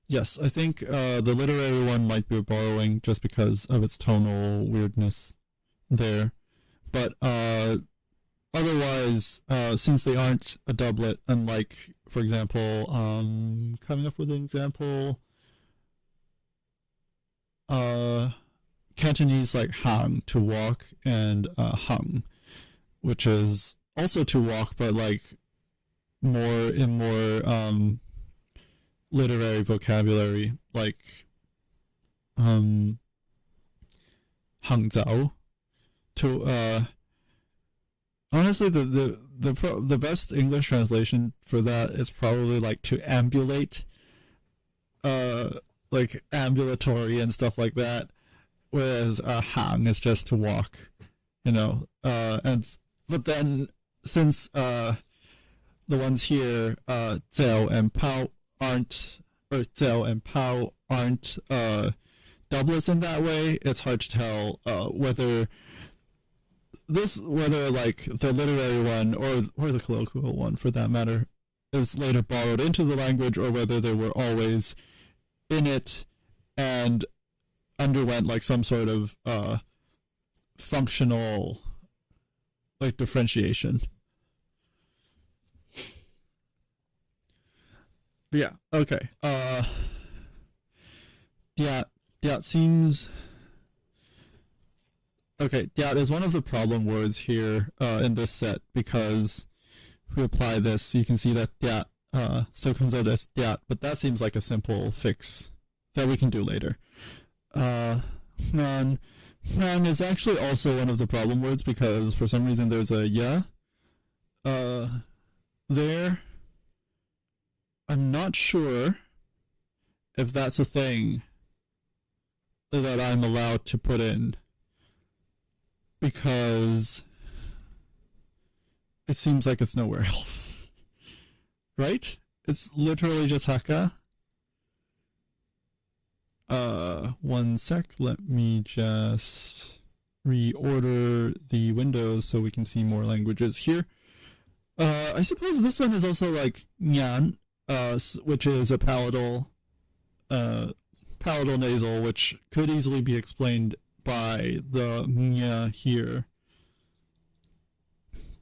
Yes, I think the literary one might be borrowing just because of its tonal weirdness there. But otherwise, since they aren't a doublet, unlike, for example, coming up with an example, Cantonese like hang, to walk, and hung, which is also to walk, but like more literary vocabulary, like hangzao. To honestly, the best English translation for that is probably like to ambulate, like ambulatory and stuff like that, whereas hang is just to walk, but then since the ones here, Zhao and Pao aren't doublets in that way, it's hard to tell whether like the literary one or the colloquial one for that matter is later borrowed into the language, or whether they were always in it and underwent like some sort of functional like differentiation. Yeah, okay. Diat seems okay. Diat is one of the problem words here in this set, because if we apply this, you can see that diat still comes out as diat, but that seems like a simple fix that we can do later. Nan is actually also one of the problem words, because for some reason there's a ya there. I'm not sure if that's a thing that I'm allowed to put in, because it seems like it's nowhere else. Right? It's literally just Hakka. One sec, let me just reorder the windows so we can see more languages here. I suppose this one is also like Nyan, which is a palatal nasal, which could easily be explained by the nya here.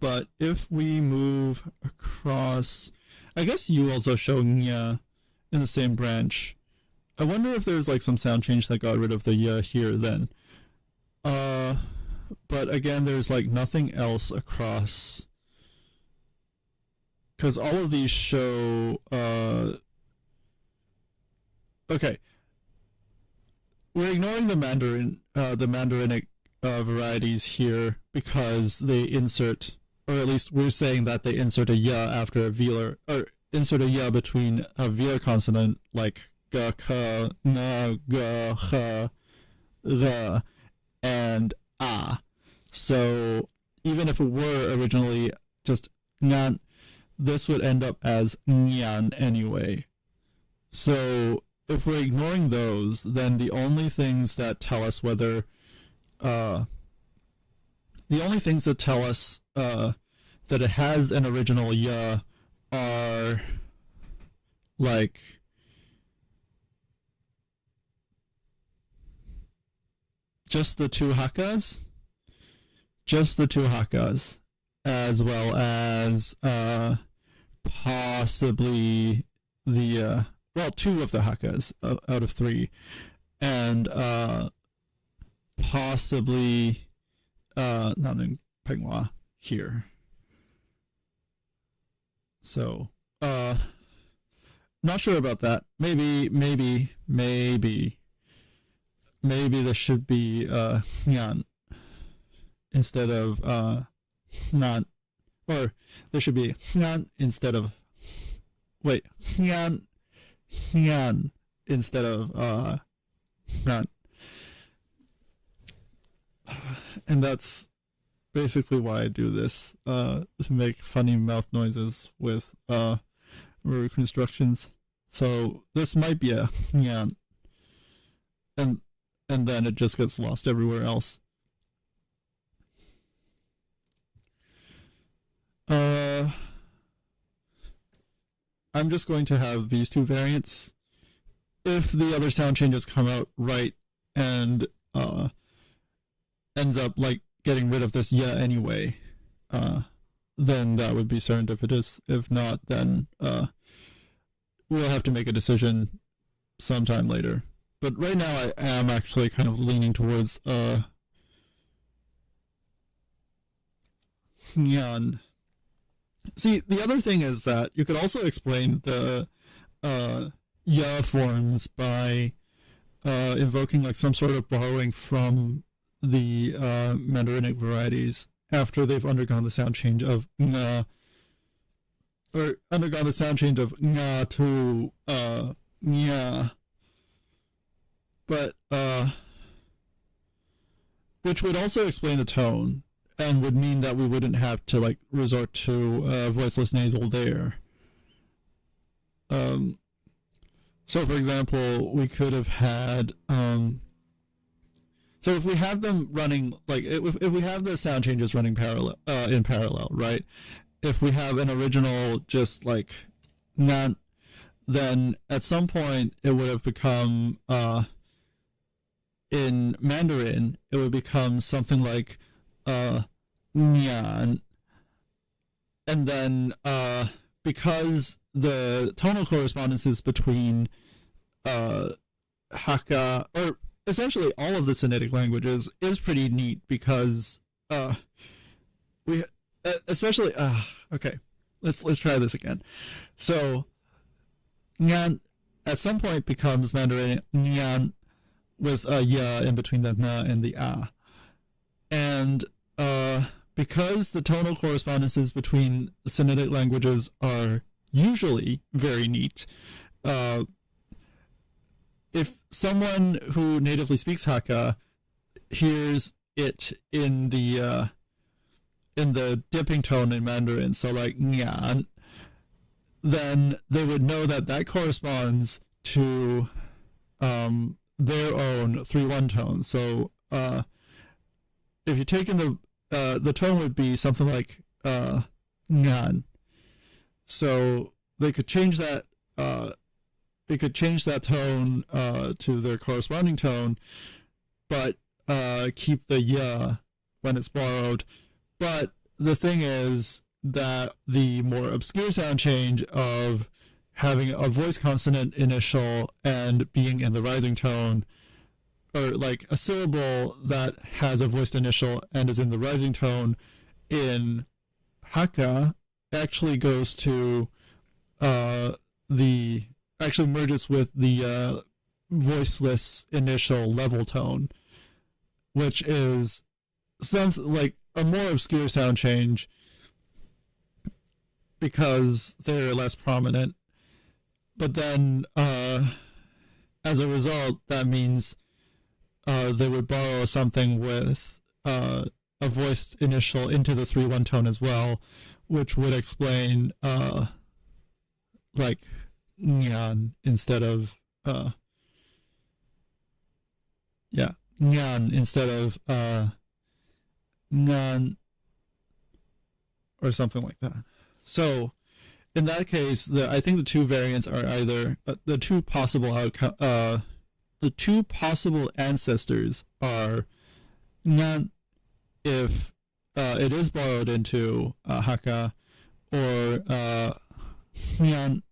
But if we move across, I guess you also show nya in the same branch. I wonder if there's like some sound change that got rid of the ya here then. But again, there's like nothing else across, because all of these show okay, we're ignoring the Mandarinic varieties here because they insert, or at least we're saying that they insert a ya after a velar, or insert a ya between a velar consonant like ga, ka, na, ga, ha, ra, and a. So even if it were originally just nyan, this would end up as nyan anyway. So if we're ignoring those, then the only things that tell us whether that it has an original ya are like just the two hakkas, as well as possibly the well, two of the hakkas out of three, and possibly not Penghua here. So not sure about that. Maybe this should be Nyan instead of Nan, or there should be Nyan instead of Nyan instead of Nan. And that's basically why I do this, to make funny mouth noises with reconstructions. So this might be a Nyan, and then it just gets lost everywhere else. I'm just going to have these two variants. If the other sound changes come out right and ends up like getting rid of this yeah anyway, then that would be serendipitous. If not, then we'll have to make a decision sometime later. But right now I am actually kind of leaning towards Nyan. See, the other thing is that you could also explain the ya forms by invoking like some sort of borrowing from the Mandarinic varieties after they've undergone the sound change of nga, or undergone the sound change of nga to nya. But which would also explain the tone, and would mean that we wouldn't have to like resort to voiceless nasal there. So for example, we could have had so if we have them running, like if we have the sound changes running parallel in parallel, right? If we have an original just like not, then at some point it would have become in Mandarin it would become something like Nyan, and then because the tonal correspondences between Hakka, or essentially all of the Sinitic languages, is pretty neat, because we especially okay, let's try this again. So Nyan at some point becomes Mandarin Nyan with a ya in between the na and the a, and because the tonal correspondences between the Sinitic languages are usually very neat, if someone who natively speaks Hakka hears it in the dipping tone in Mandarin, so like nyan, then they would know that that corresponds to their own 3-1 tone. So if you take in the tone would be something like ngan. So they could change that tone to their corresponding tone, but keep the ya when it's borrowed. But the thing is that the more obscure sound change of having a voice consonant initial and being in the rising tone, or like a syllable that has a voiced initial and is in the rising tone in Hakka, actually goes to actually merges with the voiceless initial level tone, which is something like a more obscure sound change because they're less prominent. But then as a result, that means they would borrow something with a voiced initial into the 3-1 tone as well, which would explain like nyan instead of nyan instead of nyan, or something like that. So in that case, I think the two variants are either the two possible outcome. The two possible ancestors are nyan if it is borrowed into Hakka, or nyan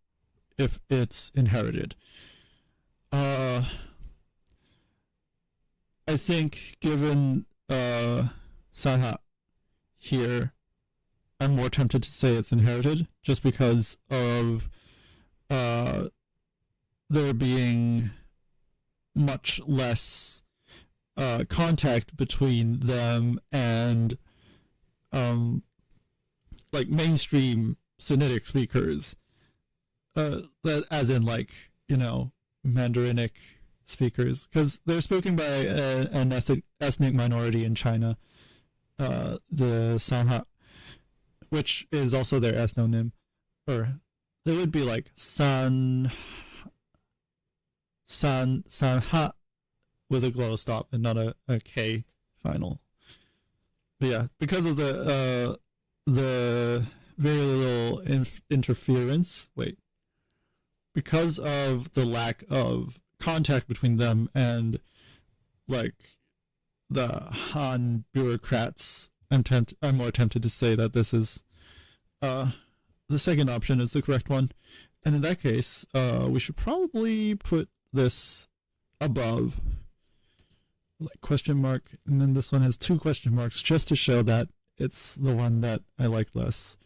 if it's inherited. I think given Saha here, I'm more tempted to say it's inherited just because of there being much less contact between them and like mainstream Sinitic speakers, as in like, you know, Mandarinic speakers, because they're spoken by an ethnic minority in China, the Sanha, which is also their ethnonym, or it would be like Sanha with a glow stop and not a K final. But yeah, because of the very little interference. Wait. Because of the lack of contact between them and like the Han bureaucrats, I'm more tempted to say that this is the second option is the correct one. And in that case, we should probably put this above, like question mark, and then this one has 2 question marks just to show that it's the one that I like less.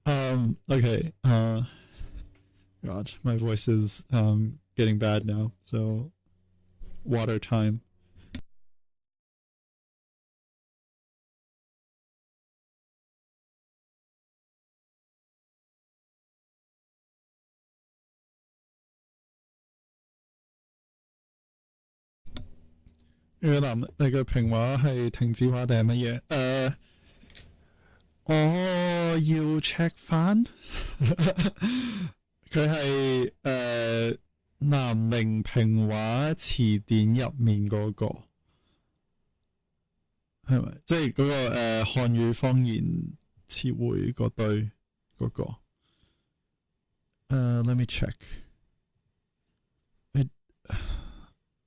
Okay, God, my voice is getting bad now, so water time.你個評話係停止話定係乜嘢？我要 check 翻，佢係南寧評話詞典入面嗰個，係咪？即係嗰個漢語方言詞彙嗰堆嗰個。Let me check。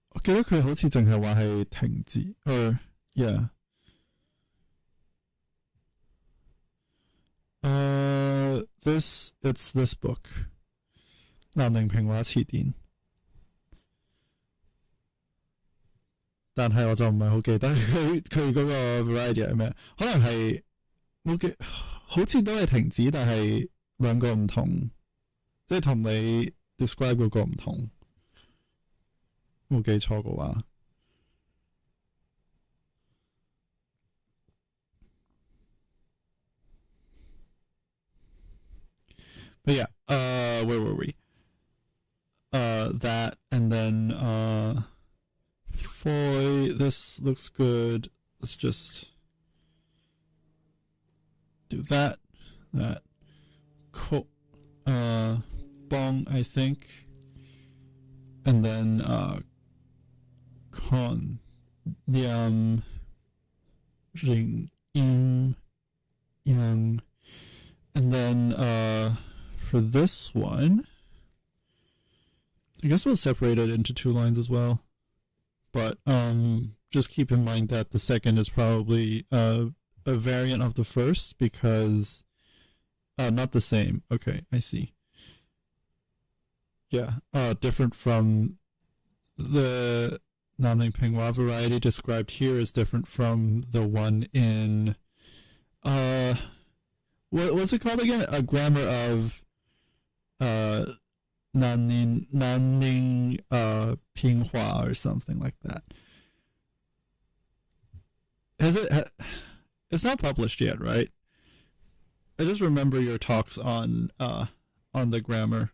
我記得佢好似淨係話係停止，or yeah。it's this book， 南寧評話詞典，但係我就唔係好記得佢嗰個 variety 係咩，可能係冇記，好似都係停止，但係兩個唔同，即係同你 describe 嗰個唔同，冇記錯嘅話。But yeah, where were we? That, and then Foy, this looks good. Let's just do that. Bong, I think. And then con, yam, ring, yang. And then for this one, I guess we'll separate it into 2 lines as well. But just keep in mind that the second is probably a variant of the first because not the same. Okay, I see. Yeah, different from the Nanling Pinghua variety described here is different from the one in what's it called again? A grammar of Nanning Pinghua or something like that. Has it? It's not published yet, right? I just remember your talks on the grammar.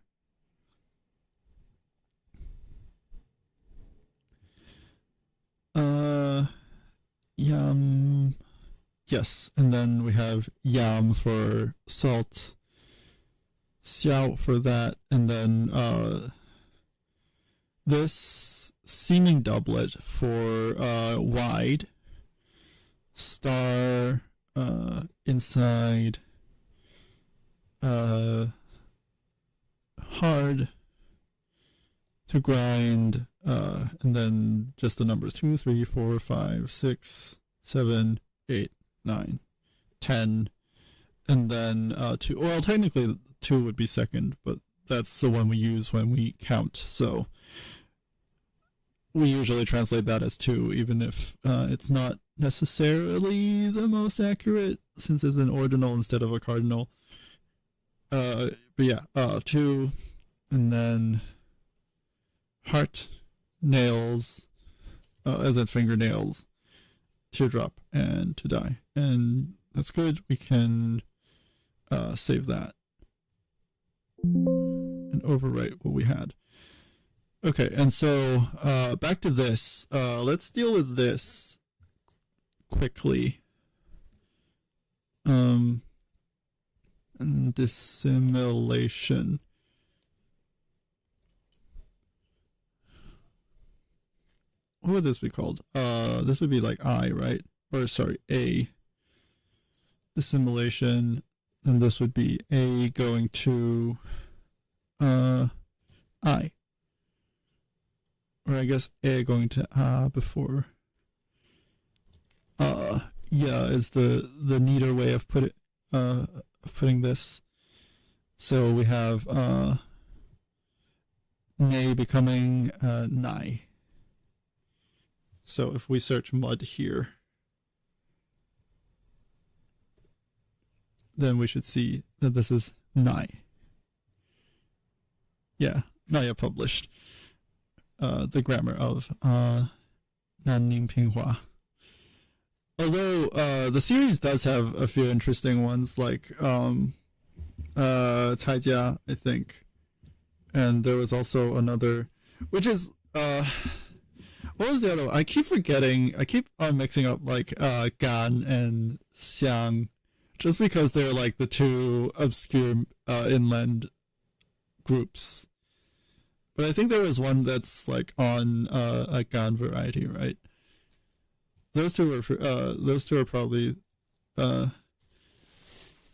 Yum. Yes, and then we have yam for salt, xiao for that, and then this seeming doublet for wide, star, inside, hard, to grind, and then just the numbers 2, 3, 4, 5, 6, 7, 8, 9, 10, and then 2. Well, technically 2 would be second, but that's the one we use when we count. So we usually translate that as 2, even if it's not necessarily the most accurate, since it's an ordinal instead of a cardinal. But yeah, 2, and then heart, nails, as in fingernails, teardrop, and to die. And that's good. We can save that and overwrite what we had. Okay, and so back to this. Let's deal with this quickly. And dissimulation. What would this be called? This would be like I, right? Or sorry, A. Dissimulation, and this would be A going to I. Or I guess A going to A before. Yeah, is the neater way of putting this. So we have nay becoming nai. So if we search mud here, then we should see that this is nai. Yeah, Naya published the grammar of Nanning Pinghua. Although the series does have a few interesting ones, like Caijia, I think, and there was also another, which is what was the other one? I keep forgetting. I keep mixing up like Gan and Xiang, just because they're like the 2 obscure inland groups. But I think there was one that's like on a Gan variety, right? Those two are probably of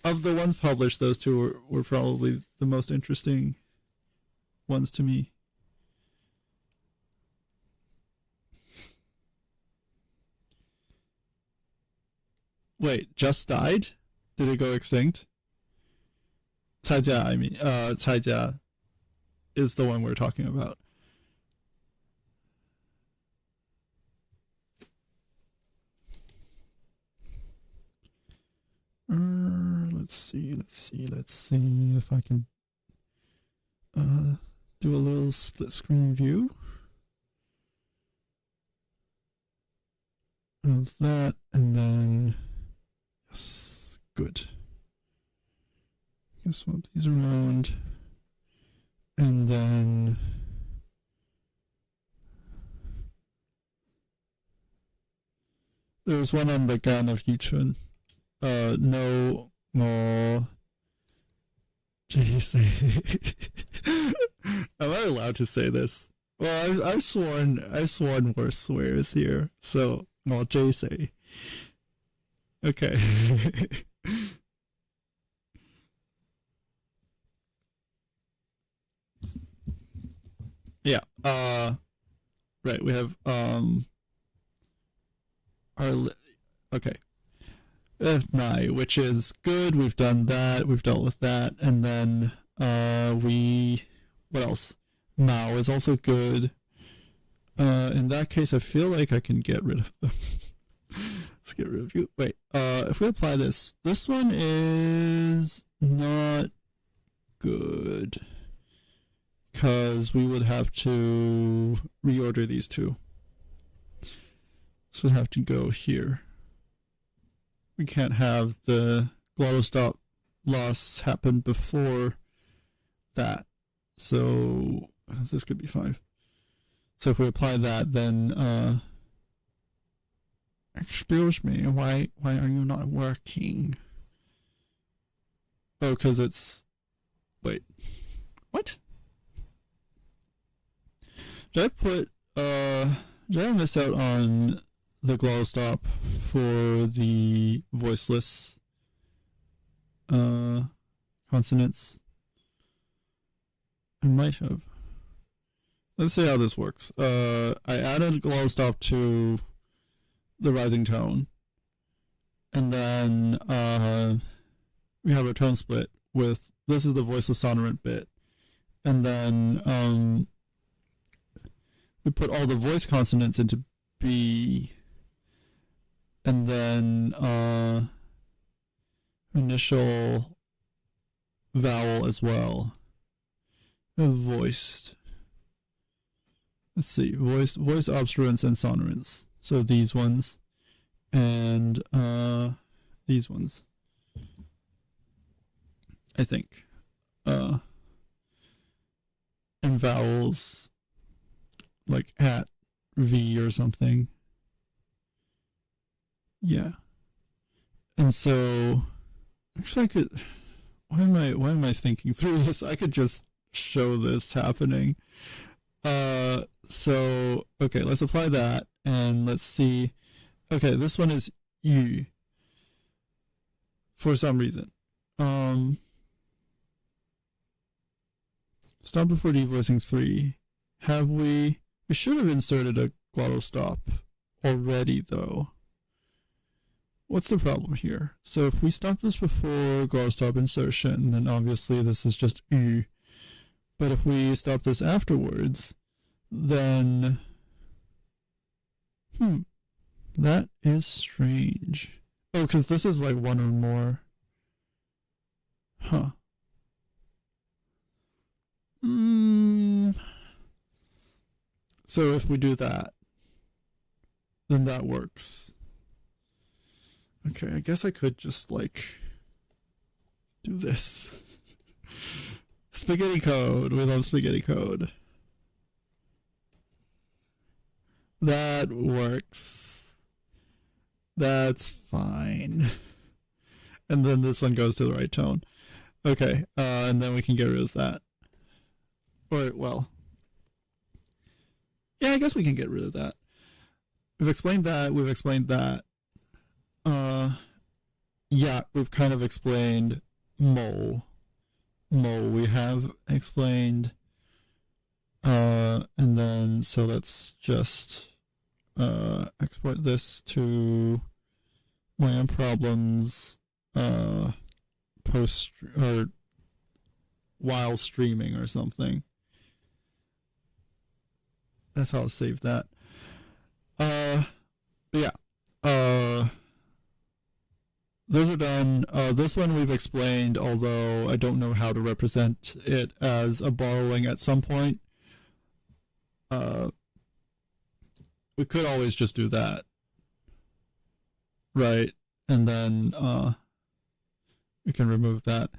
the ones published. Those 2 were probably the most interesting ones to me. Wait, just died? Did it go extinct? Caijia, I mean, Caijia is the one we're talking about. Let's see if I can do a little split screen view of that, and then yes, good. Can swap these around, and then there's one on the Gan of Yichun. No more. Jeez. Am I allowed to say this? Well, I've sworn worse swears here, so no say. Okay. Yeah. Right. We have okay. Nai, which is good. We've done that. We've dealt with that, and then what else? Mao is also good. In that case, I feel like I can get rid of them. Let's get rid of you. Wait. If we apply this one is not good, because we would have to reorder these 2. This would have to go here. We can't have the glottal stop loss happen before that. So this could be 5. So if we apply that, then excuse me, why are you not working? Oh, because it's wait. What? Did I miss out on the glottal stop for the voiceless consonants? I might have. Let's see how this works. I added glottal stop to the rising tone, and then we have a tone split with this is the voiceless sonorant bit, and then we put all the voice consonants into B, and then initial vowel as well. Voiced. Let's see, voice obstruents and sonorants. So these ones and these ones, I think. And vowels like at V or something. Yeah. And so actually I could, why am I thinking through this? I could just show this happening. So okay, let's apply that and let's see. Okay, this one is U for some reason. Stop before devoicing 3. Have we should have inserted a glottal stop already though. What's the problem here? So if we stop this before glottal stop insertion, then obviously this is just U. But if we stop this afterwards, then that is strange. Oh, because this is like one or more. Huh. So if we do that, then that works. Okay, I guess I could just like do this. Spaghetti code. We love spaghetti code. That works. That's fine. And then this one goes to the right tone. Okay, and then we can get rid of that. Or, well, yeah, I guess we can get rid of that. We've explained that. We've explained that. Yeah, we've kind of explained mo. We have explained. And then, so let's just export this to Moiyan problems post or while streaming or something. That's how I'll save that. But yeah. Those are done. This one we've explained, although I don't know how to represent it as a borrowing at some point. We could always just do that. Right. And then we can remove that.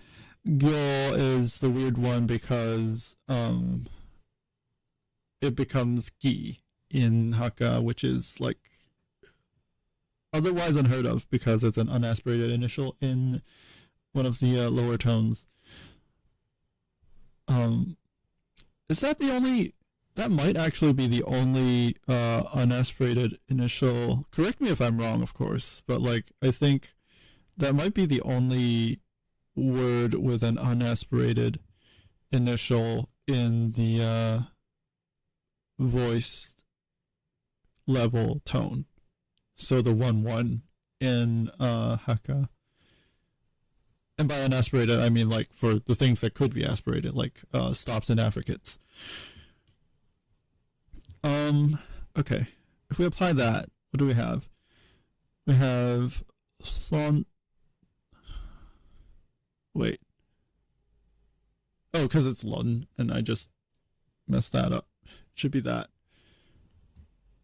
Gyo is the weird one because it becomes gi in Hakka, which is like otherwise unheard of because it's an unaspirated initial in one of the lower tones. Is that the only? That might actually be the only unaspirated initial. Correct me if I'm wrong, of course, but like I think that might be the only word with an unaspirated initial in the voiced level tone. So the 1-1 in Hakka. And by unaspirated, I mean like for the things that could be aspirated, like stops and affricates. Okay. If we apply that, what do we have? We have slon. Wait. Oh, because it's lon, and I just messed that up. It should be that.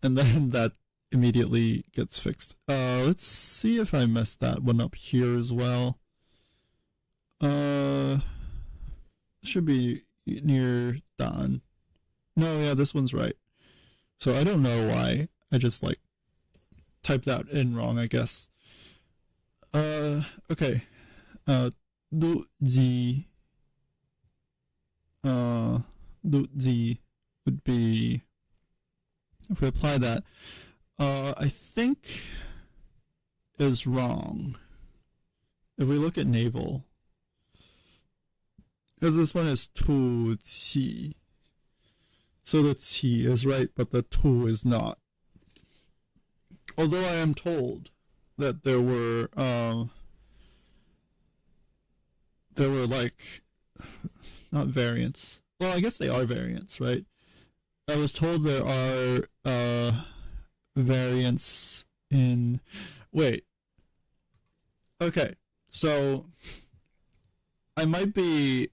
And then that immediately gets fixed. Let's see if I messed that one up here as well. Should be near Dan. No, yeah, this one's right. So I don't know why. I just like typed that in wrong, I guess. Okay. Du ji would be, if we apply that, I think is wrong. If we look at navel, because this one is tu qi. So the qi is right, but the tu is not. Although I am told that there were like, not variants. Well, I guess they are variants, right? I was told there are variants in. Wait. Okay, so I might be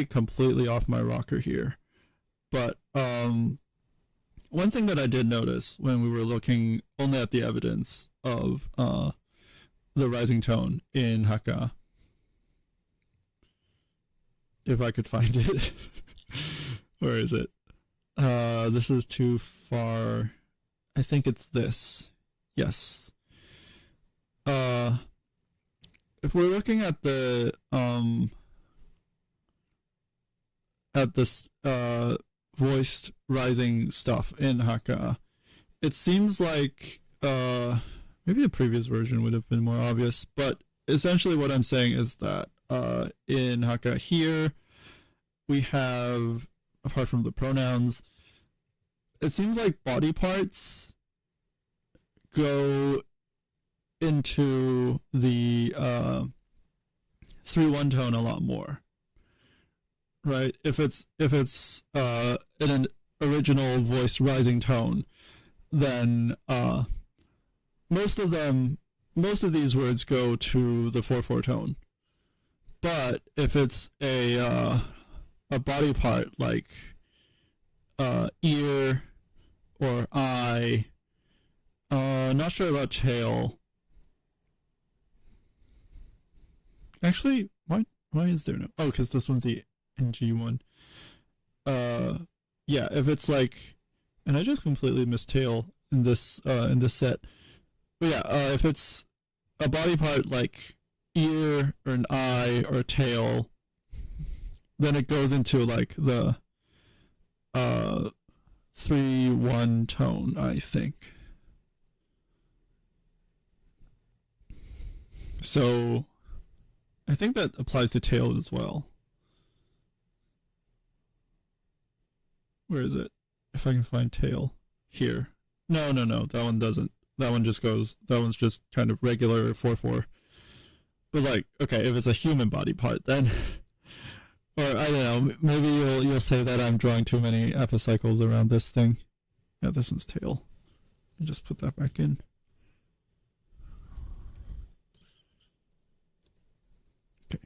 completely off my rocker here, but one thing that I did notice when we were looking only at the evidence of the rising tone in Hakka, if I could find it. Where is it? This is too far. I think it's this. Yes. If we're looking at the at this voiced rising stuff in Hakka, it seems like maybe the previous version would have been more obvious, but essentially what I'm saying is that in Hakka here we have, apart from the pronouns, it seems like body parts go into the 3-1 tone a lot more, right? If it's an original voice rising tone, then most of these words go to the 4-4 tone. But if it's a body part like ear or eye, not sure about tail. Actually, why is there no? Oh, because this one's the NG one. Yeah, if it's like, and I just completely missed tail in this set. But yeah, if it's a body part like ear or an eye or a tail, then it goes into like the 3-1 tone, I think. So I think that applies to tail as well. Where is it? If I can find tail. Here. No, that one doesn't. That one just goes, that one's just kind of regular 4-4. But like, okay, if it's a human body part, then, or I don't know, maybe you'll say that I'm drawing too many epicycles around this thing. Yeah, this one's tail. Let me just put that back in. Okay.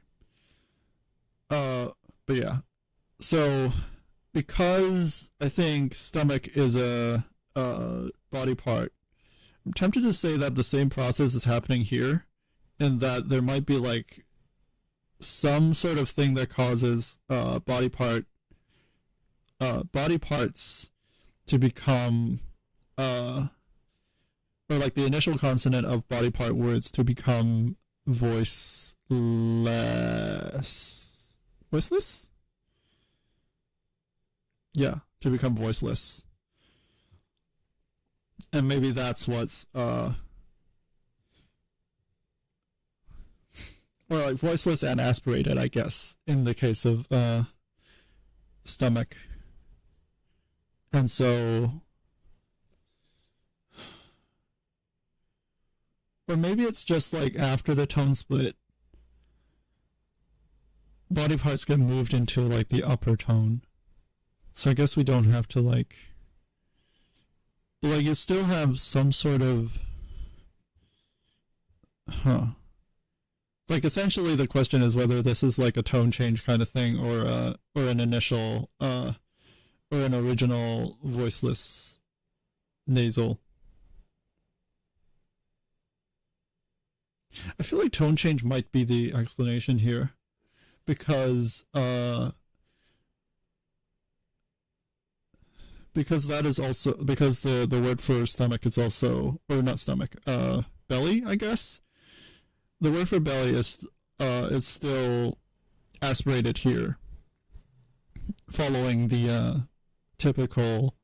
But yeah. So because I think stomach is a body part, I'm tempted to say that the same process is happening here, and that there might be like some sort of thing that causes body parts to become or like the initial consonant of body part words to become voiceless. Voiceless? Yeah, to become voiceless. And maybe that's what's or like voiceless and aspirated, I guess, in the case of stomach. And so, or maybe it's just like after the tone split, body parts get moved into like the upper tone. So I guess we don't have to like you still have some sort of, like essentially the question is whether this is like a tone change kind of thing or an initial or an original voiceless nasal. I feel like tone change might be the explanation here, because that is also, because the word for stomach is also, or not stomach, belly, I guess. The word for belly is still aspirated here, following the typical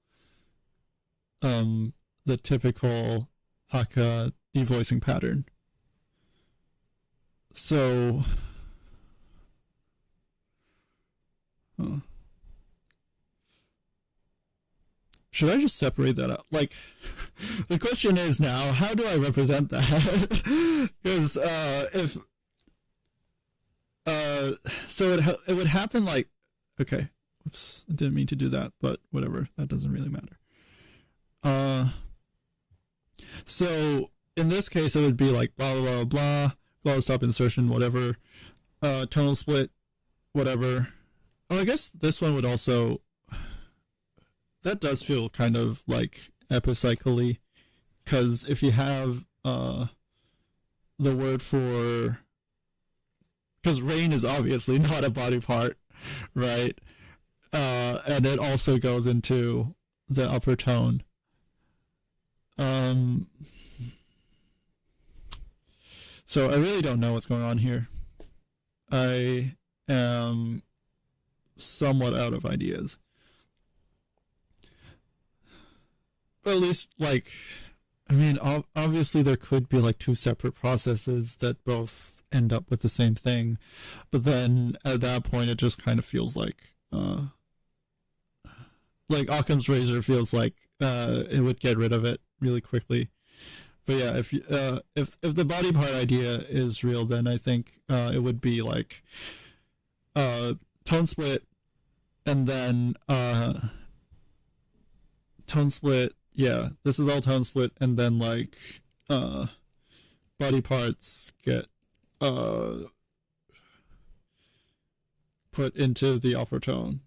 Hakka devoicing pattern. So should I just separate that out? Like, the question is now, how do I represent that? Because so it would happen like, okay, Oops, I didn't mean to do that, but whatever. That doesn't really matter. So in this case, it would be like blah blah blah blah, glottal stop insertion, whatever, tonal split, whatever. Oh, I guess this one would also. That does feel kind of like epicyclically, because if you have the word for, because rain is obviously not a body part, right? And it also goes into the upper tone. So I really don't know what's going on here. I am somewhat out of ideas. But at least, like, I mean, obviously there could be like two separate processes that both end up with the same thing. But then at that point, it just kind of feels like Occam's razor feels like it would get rid of it really quickly. But yeah, if the body part idea is real, then I think it would be like tone split, and then tone split. Yeah, this is all tone split, and then like body parts get put into the upper tone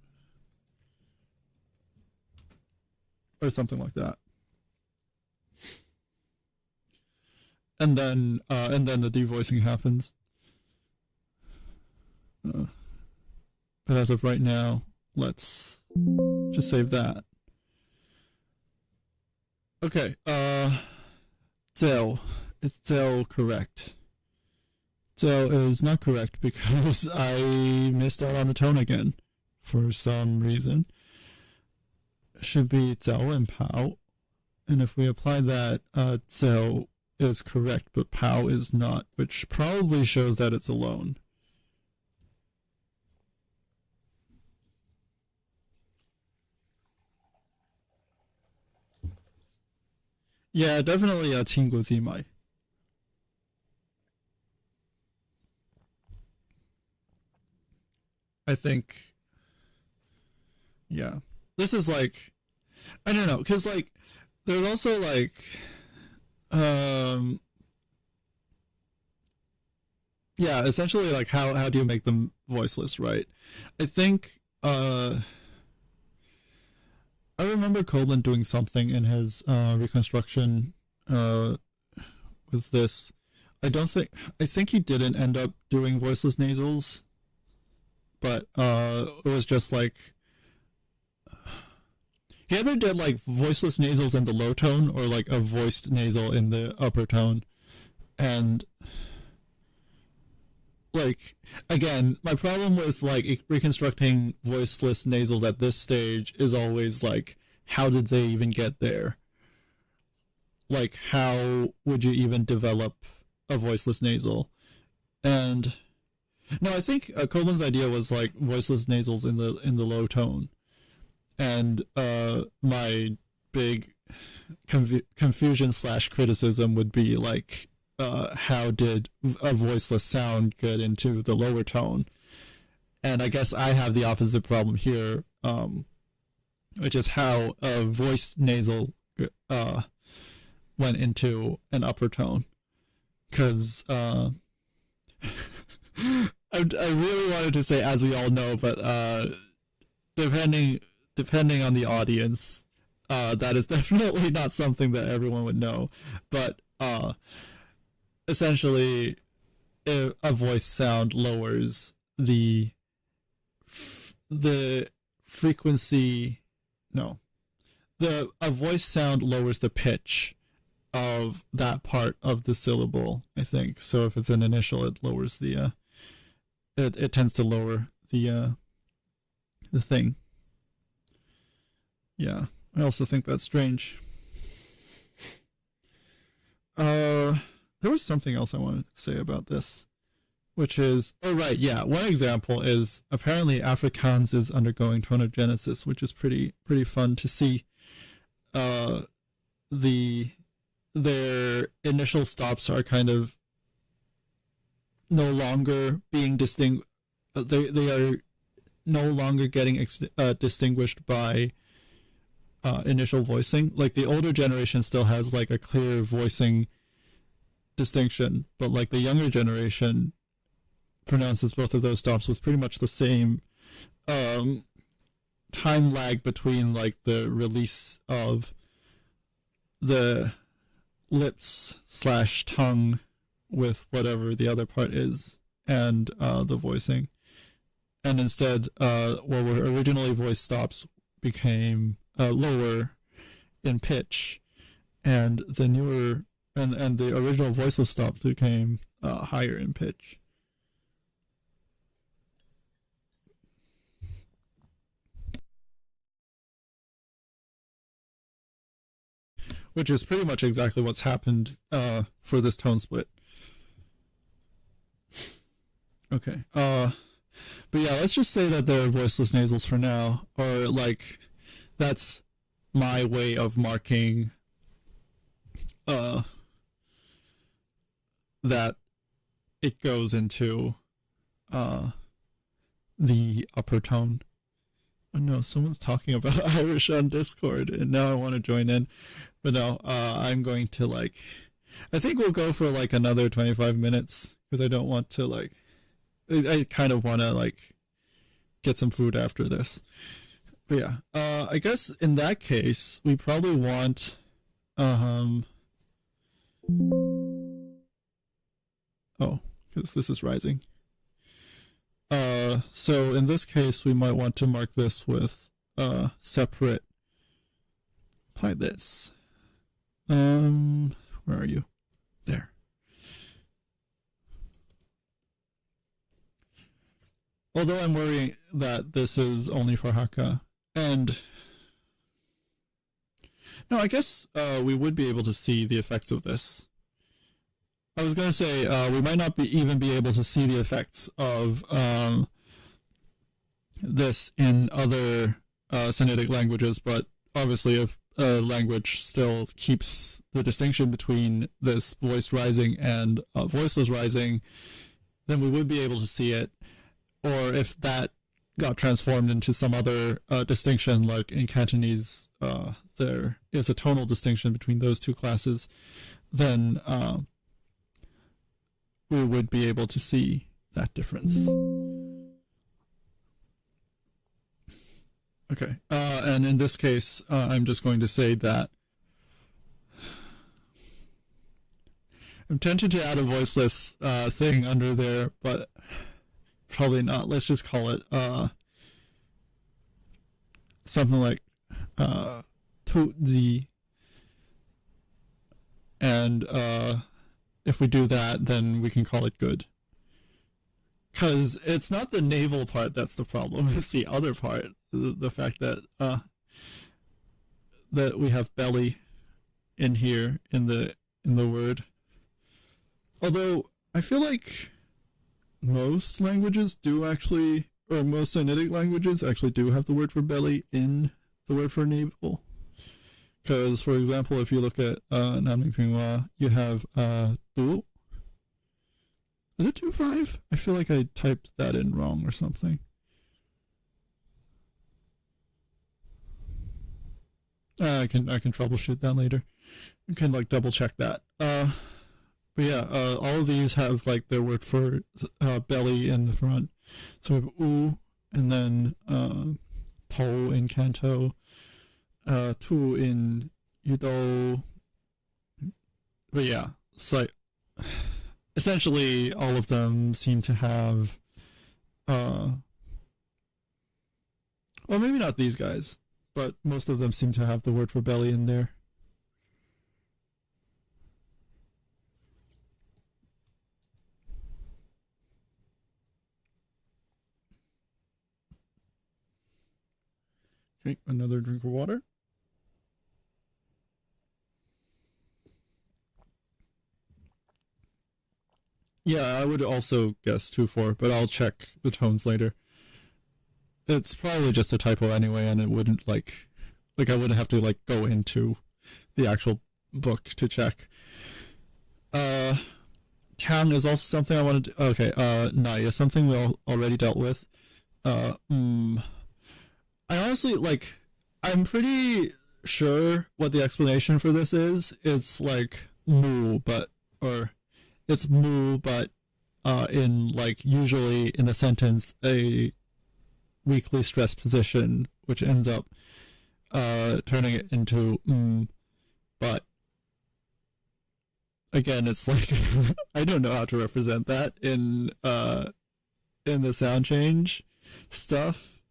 or something like that. And then the devoicing happens. But as of right now, let's just save that. Okay, Del. It's Del correct. Del is not correct because I missed out on the tone again for some reason. Should be Del and Pow. And if we apply that, Del is correct, but Pow is not, which probably shows that it's alone. Yeah, definitely a 听过自买. I think, yeah. This is like, I don't know, because like, there's also like, yeah, essentially like how do you make them voiceless, right? I think, I remember Copeland doing something in his Reconstruction with this. I think he didn't end up doing voiceless nasals, but it was just like, he either did like voiceless nasals in the low tone or like a voiced nasal in the upper tone. And like, again, my problem with like reconstructing voiceless nasals at this stage is always like, how did they even get there? Like, how would you even develop a voiceless nasal? And no, I think Copeland's idea was like voiceless nasals in the low tone. And my big confusion / criticism would be like, how did a voiceless sound get into the lower tone? And I guess I have the opposite problem here, which is how a voiced nasal went into an upper tone. Because I really wanted to say, as we all know, but depending on the audience, that is definitely not something that everyone would know. But essentially, if a voice sound lowers the frequency. No, a voice sound lowers the pitch of that part of the syllable, I think. So if it's an initial, it lowers the it tends to lower the thing. Yeah, I also think that's strange. There was something else I wanted to say about this, which is, oh right, yeah, one example is apparently Afrikaans is undergoing tonogenesis, which is pretty fun to see. Their initial stops are kind of no longer being distinct. They are no longer getting distinguished by initial voicing. Like the older generation still has like a clear voicing distinction, but like the younger generation pronounces both of those stops with pretty much the same time lag between like the release of the lips / tongue with whatever the other part is and the voicing. And instead, what were originally voice stops became lower in pitch, and the newer and the original voiceless stops became higher in pitch. Which is pretty much exactly what's happened for this tone split. Okay. But yeah, let's just say that they're voiceless nasals for now, or like that's my way of marking that it goes into the upper tone. Oh no, someone's talking about Irish on Discord, and now I want to join in. But no, I'm going to like, I think we'll go for like another 25 minutes because I don't want to like, I kind of want to like get some food after this. But yeah, I guess in that case, we probably want, oh, because this is rising. So in this case, we might want to mark this with separate. Apply this. Where are you? There. Although I'm worrying that this is only for Hakka, and no, I guess we would be able to see the effects of this. I was gonna say we might not even be able to see the effects of this in other Sinitic languages, but obviously if a language still keeps the distinction between this voiced rising and voiceless rising, then we would be able to see it. Or if that got transformed into some other distinction, like in Cantonese, there is a tonal distinction between those two classes, then we would be able to see that difference. Okay, and in this case, I'm just going to say that I'm tempted to add a voiceless thing under there, but probably not. Let's just call it something like Tuzi. And if we do that, then we can call it good. Because it's not the navel part that's the problem, it's the other part. The fact that that we have belly in here in the word. Although I feel like most languages do actually, or most Sinitic languages actually do have the word for belly in the word for navel. Because, for example, if you look at Naming Pinghua, you have du. Is it 2-5? I feel like I typed that in wrong or something. I can troubleshoot that later. I can like double check that. But yeah, all of these have like their word for belly in the front. So we have u, and then to in Canto, tu in Yudo. But yeah, so essentially all of them seem to have well, maybe not these guys, but most of them seem to have the word for belly in there. Okay, another drink of water. Yeah, I would also guess 2-4, but I'll check the tones later. It's probably just a typo anyway, and it wouldn't like I wouldn't have to like go into the actual book to check. Tang is also something I wanted to, okay, Nai is something we already dealt with. I honestly like. I'm pretty sure what the explanation for this is. It's like moo, but or it's moo, but in like usually in the sentence a weakly stressed position, which ends up turning it into but again, it's like I don't know how to represent that in the sound change stuff.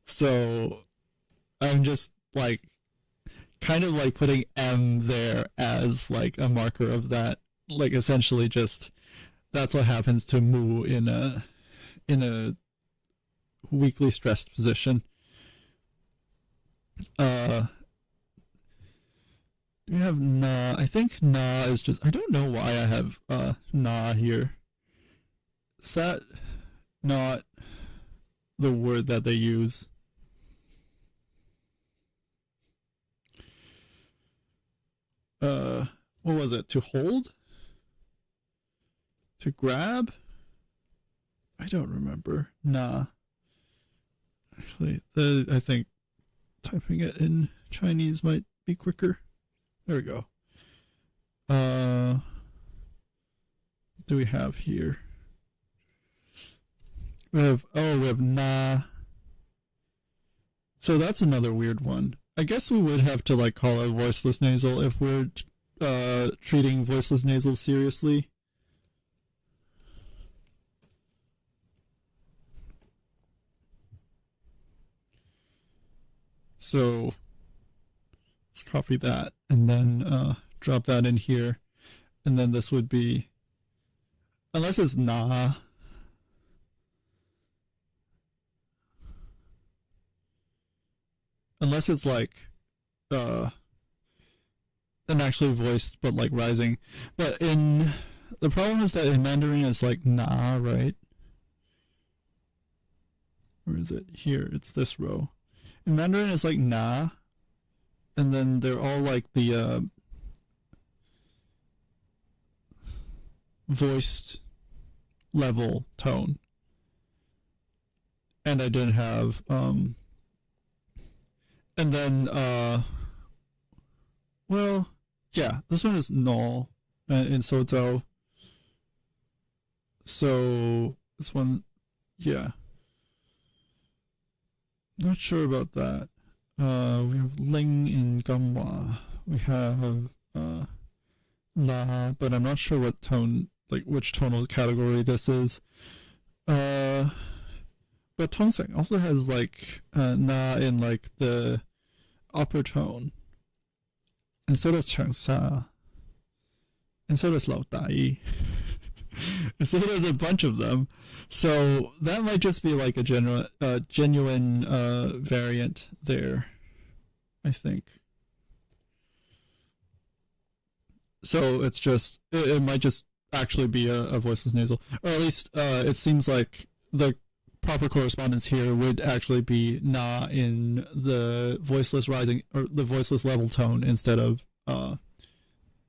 So I'm just like kind of like putting M there as like a marker of that. Like essentially just that's what happens to moo in a weakly stressed position. We have na. I think na is just I don't know why I have na here. Is that not the word that they use? What was it? To hold? To grab? I don't remember. Nah. Actually, I think typing it in Chinese might be quicker. There we go. What do we have here? We have na. So that's another weird one. I guess we would have to like call it voiceless nasal if we're treating voiceless nasal seriously. So let's copy that and then drop that in here. And then this would be, unless it's na. Unless it's like an actually voiced but like rising. But in the problem is that in Mandarin it's like na, right? Where is it? Here, it's this row. In Mandarin it's like na, and then they're all like the voiced level tone. And I didn't have and then well, yeah, this one is null in Sozhou. So this one, yeah. Not sure about that. We have Ling in Gamwa. We have La, but I'm not sure what tone, like which tonal category this is. But Tongseng also has like Na in like the upper tone. And so does Changsa. And so does Lao Dai. And so there's a bunch of them. So that might just be like a genuine variant there, I think. So it's just, it might just actually be a voiceless nasal. Or at least it seems like the proper correspondence here would actually be na in the voiceless rising, or the voiceless level tone instead of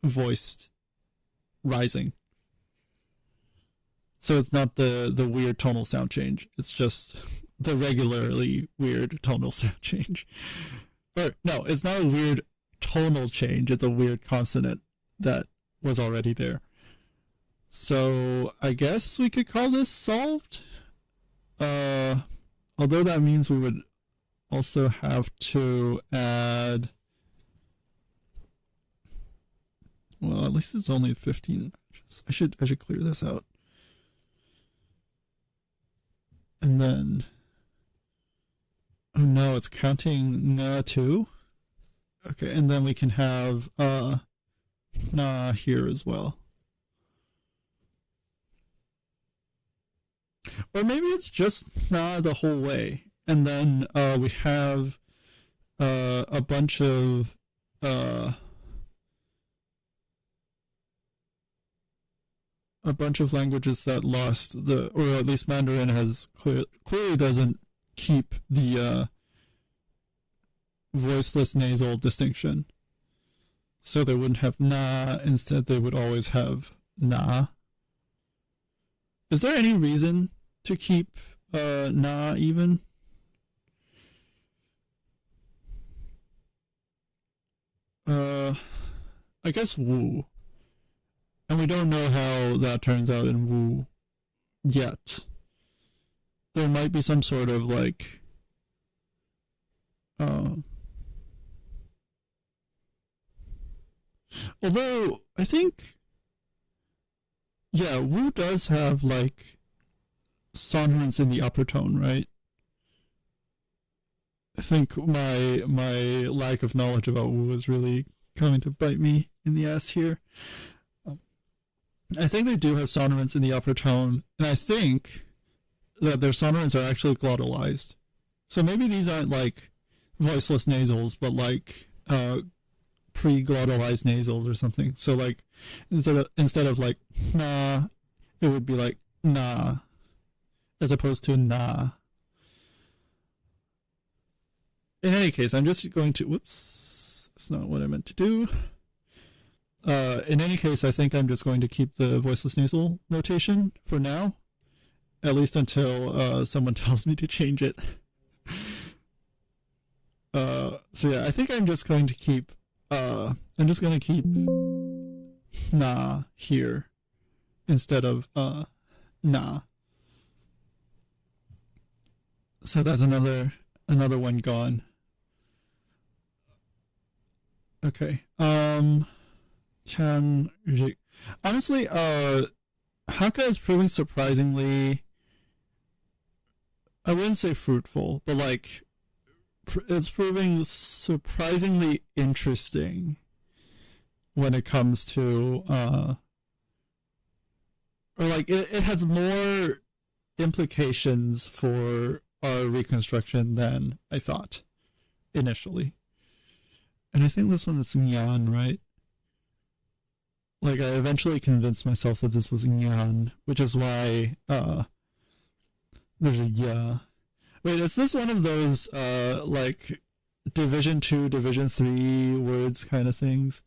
voiced rising. So it's not the weird tonal sound change. It's just the regularly weird tonal sound change. Or no, it's not a weird tonal change. It's a weird consonant that was already there. So I guess we could call this solved. Although that means we would also have to add, well, at least it's only 15. I should clear this out. And then, oh no, it's counting na too. Okay, and then we can have na here as well. Or maybe it's just na the whole way, and then we have a bunch of languages that lost the, or at least Mandarin has clearly doesn't keep the voiceless nasal distinction. So they wouldn't have na, instead they would always have na. Is there any reason to keep Na even. I guess Wu. And we don't know how that turns out in Wu yet. There might be some sort of like although I think yeah, Wu does have like sonorants in the upper tone, right? I think my lack of knowledge about Wu is really coming to bite me in the ass here. I think they do have sonorants in the upper tone, and I think that their sonorants are actually glottalized. So maybe these aren't like voiceless nasals, but like pre-glottalized nasals or something. So like instead of like nah, it would be like nah, as opposed to nah. In any case, I'm just going to whoops, that's not what I meant to do. In any case, I think I'm just going to keep the voiceless nasal notation for now, at least until someone tells me to change it. So yeah, I think I'm just going to keep nah here instead of nah. So that's another one gone. Okay. Honestly, Hakka is proving surprisingly, I wouldn't say fruitful, but like it's proving surprisingly interesting when it comes to or like it has more implications for our reconstruction than I thought initially. And I think this one is Nyan, right? Like, I eventually convinced myself that this was Nyan, which is why there's a ya. Wait, is this one of those like Division 2, Division 3 words kind of things?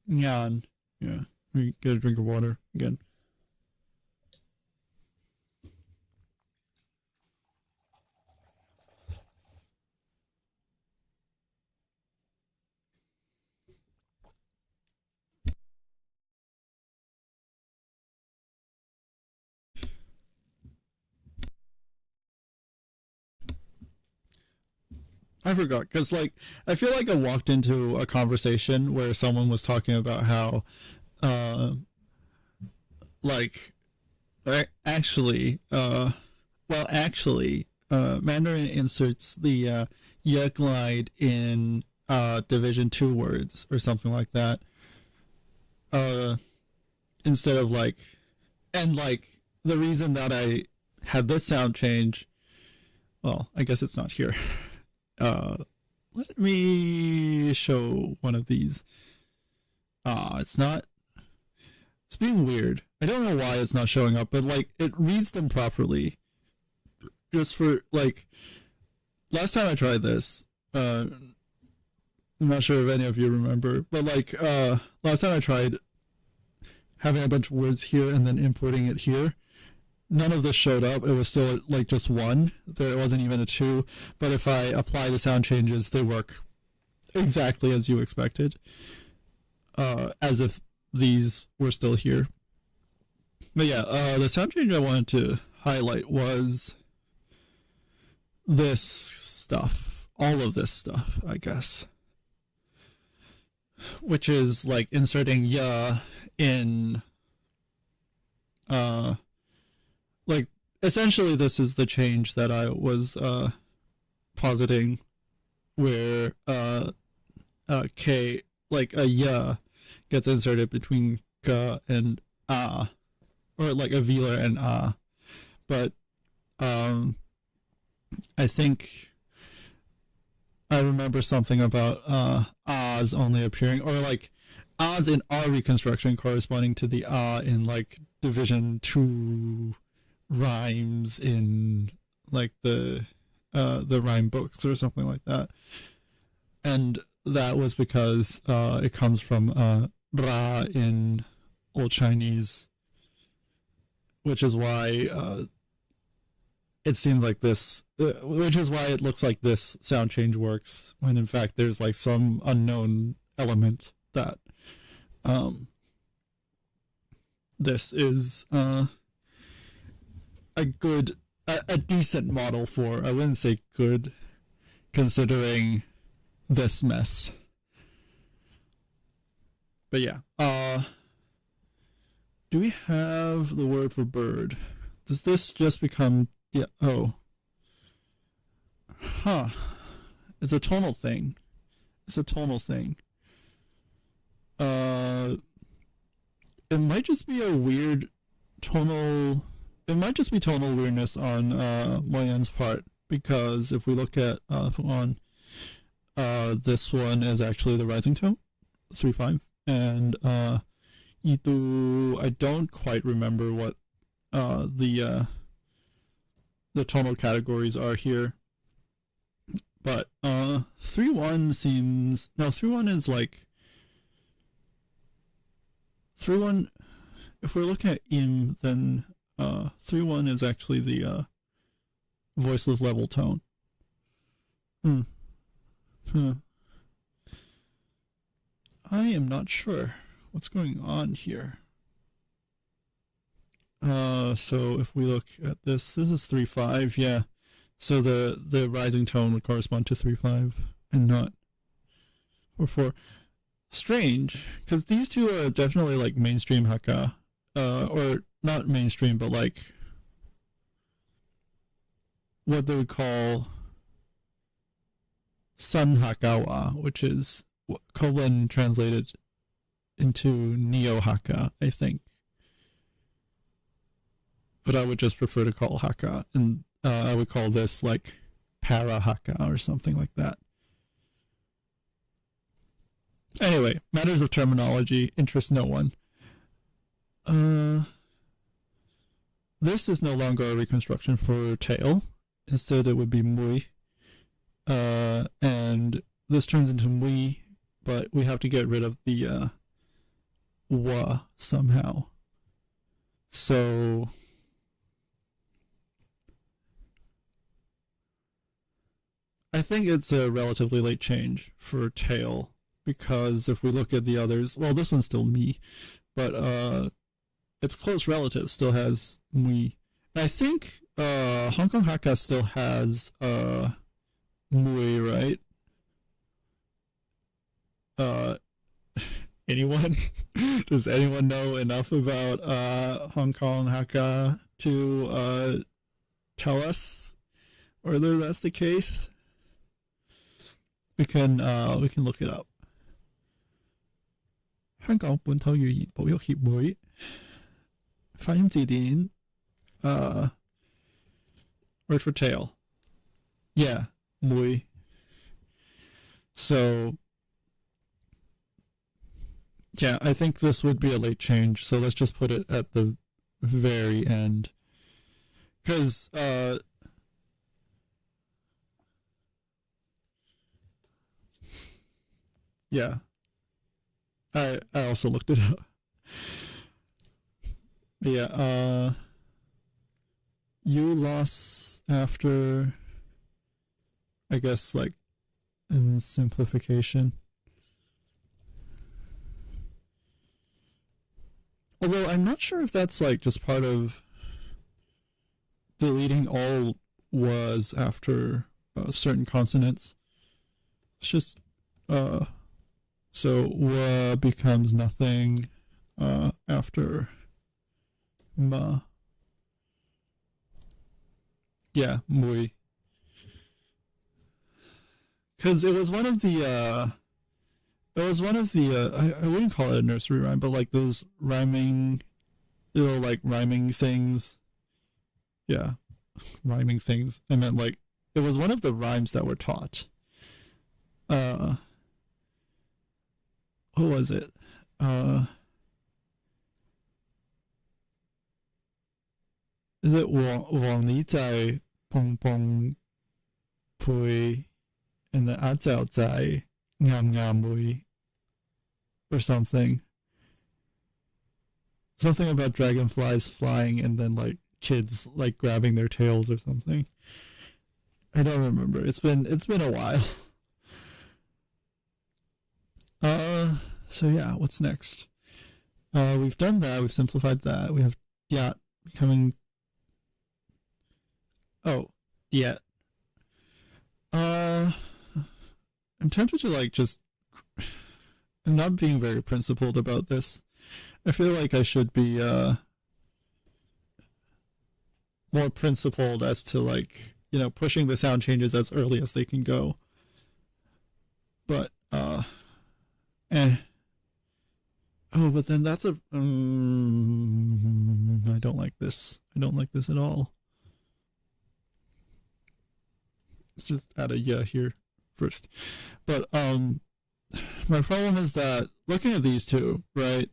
Nyan. Yeah. We get a drink of water again. I forgot, because like I feel like I walked into a conversation where someone was talking about how like actually Mandarin inserts the ya glide in Division 2 words or something like that, instead of like, and like the reason that I had this sound change, well, I guess it's not here. Let me show one of these. It's not, it's being weird. I don't know why it's not showing up, but like it reads them properly. Just for like, last time I tried this, I'm not sure if any of you remember, but like last time I tried having a bunch of words here and then importing it here, none of this showed up. It was still like just one. There wasn't even a two. But if I apply the sound changes, they work exactly as you expected, as if these were still here. But yeah, the sound change I wanted to highlight was this stuff, all of this stuff, I guess, which is like inserting ya in like essentially this is the change that I was positing, where k, like a ya gets inserted between ga and ah, or like a velar and ah. But I think I remember something about ahs only appearing, or like ahs in our reconstruction corresponding to the ah in like Division 2 rhymes in like the rhyme books or something like that. And that was because it comes from ra in Old Chinese, which is why it seems like this, which is why it looks like this sound change works, when in fact there's like some unknown element that this is a decent model for. I wouldn't say good, considering this mess. But yeah, do we have the word for bird? Does this just become, yeah, oh. Huh. It's a tonal thing. It's a tonal thing. It might just be a weird tonal, it might just be tonal weirdness on Moiyan's part, because if we look at this one is actually the rising tone, 3/5, and Itu, I don't quite remember what the tonal categories are here, but 3/1 seems, no, 3/1 is like 3/1. If we're looking at im, then 3/1 is actually the voiceless level tone. I am not sure what's going on here. So if we look at this is 3/5, yeah. So the rising tone would correspond to 3/5 and not 4/4. Strange, because these two are definitely like mainstream Hakka, or not mainstream, but like what they would call Sun Hakkawa, which is what Koblen translated into Neo Hakka, I think. But I would just prefer to call Hakka, and I would call this like Para Hakka or something like that. Anyway, matters of terminology interest no one. This is no longer a reconstruction for tail. Instead, it would be mui. And this turns into mui, but we have to get rid of the wa somehow. So I think it's a relatively late change for tail, because if we look at the others, well, this one's still mi, but its close relative still has mui. And I think Hong Kong Hakka still has mui, right? Anyone? Does anyone know enough about Hong Kong Hakka to tell us whether that's the case? We can look it up. 香港本土語言保育協會發音字典 word for tail. Yeah, mui. So yeah, I think this would be a late change, so let's just put it at the very end. Because yeah, I also looked it up. But yeah, you lost after, I guess, like in simplification. Although I'm not sure if that's like just part of deleting all was after certain consonants. It's just so wa becomes nothing after ma. Yeah, mui. Because it was one of the I wouldn't call it a nursery rhyme, but like those rhyming, little like rhyming things. Yeah, rhyming things. I meant like, it was one of the rhymes that were taught. What was it? Is it 往你在碰碰陪 and the 阿罩在啱啱會 or something? something about dragonflies flying and then like kids like grabbing their tails or something. I don't remember. It's been a while. So yeah, what's next? We've done that. We've simplified that. We have yacht coming. Oh, yeah. I'm tempted to like just. I'm not being very principled about this. I feel like I should be more principled as to like, you know, pushing the sound changes as early as they can go. But oh, but then that's a I don't like this. I don't like this at all. Let's just add a yeah here first. But my problem is that looking at these two, right?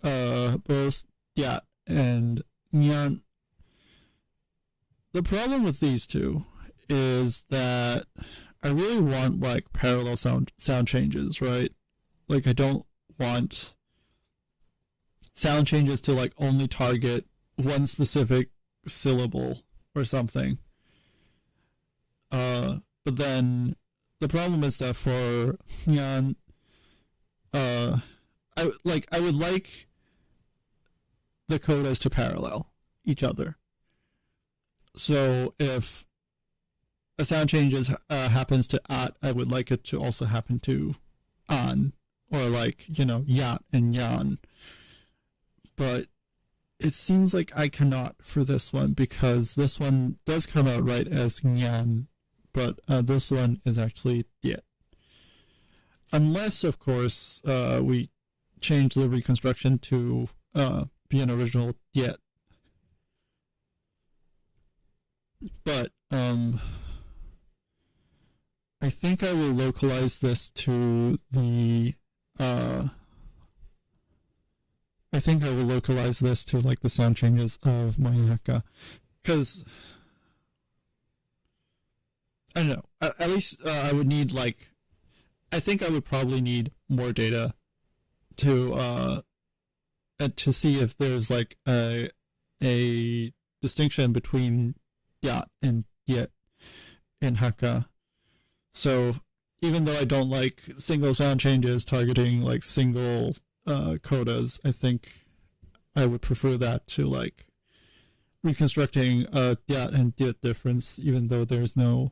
Both yeah and Nyan. The problem with these two is that I really want like parallel sound changes, right? Like I don't want sound changes to like only target one specific syllable or something. But then the problem is that for Nyan, I would like the codas to parallel each other. So if a sound changes happens to at, I would like it to also happen to an, or like, you know, yat and yan. But it seems like I cannot for this one, because this one does come out right as nyan, but this one is actually yet. Unless, of course, we change the reconstruction to be an original yet. But I think I will localize this to the I think I will localize this to like the sound changes of Moiyan Hakka, because I don't know. At least I would need like, I think I would probably need more data to see if there's like a distinction between yat and yet in Hakka. So even though I don't like single sound changes targeting like single codas, I think I would prefer that to like reconstructing a yat and yet difference, even though there's no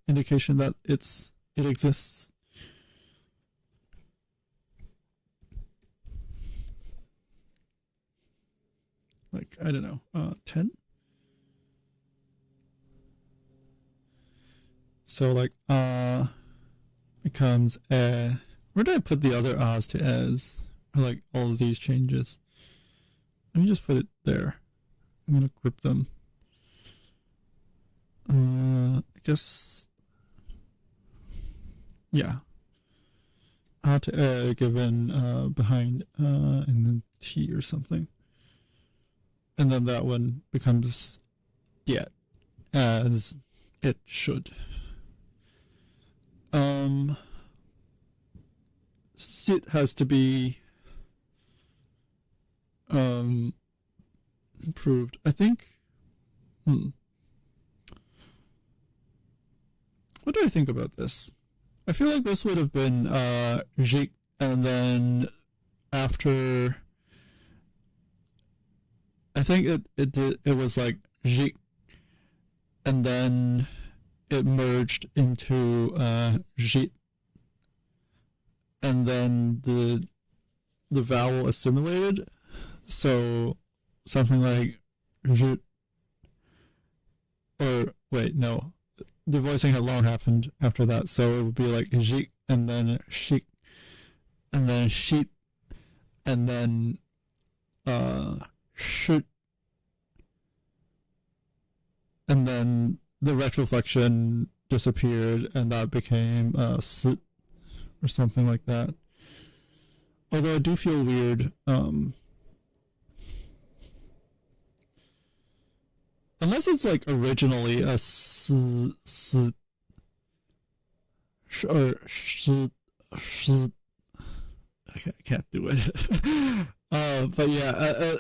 indication that it exists. Like, I don't know, 10? So like becomes where did I put the other ahs to as? Or like all of these changes. Let me just put it there. I'm gonna group them. I guess yeah. Ah to given behind and then T or something. And then that one becomes yet as it should. Sit has to be improved, I think. What do I think about this? I feel like this would have been Jik, and then after I think it was like Jik, and then it merged into Jit, and then the vowel assimilated, so something like Jit, or wait, no, the voicing had long happened after that, so it would be like Jik, and then Shik, and then Shit, and then Shut, and then the retroflexion disappeared, and that became Sit or something like that. Although I do feel weird, unless it's like originally a or I can't do it. But yeah,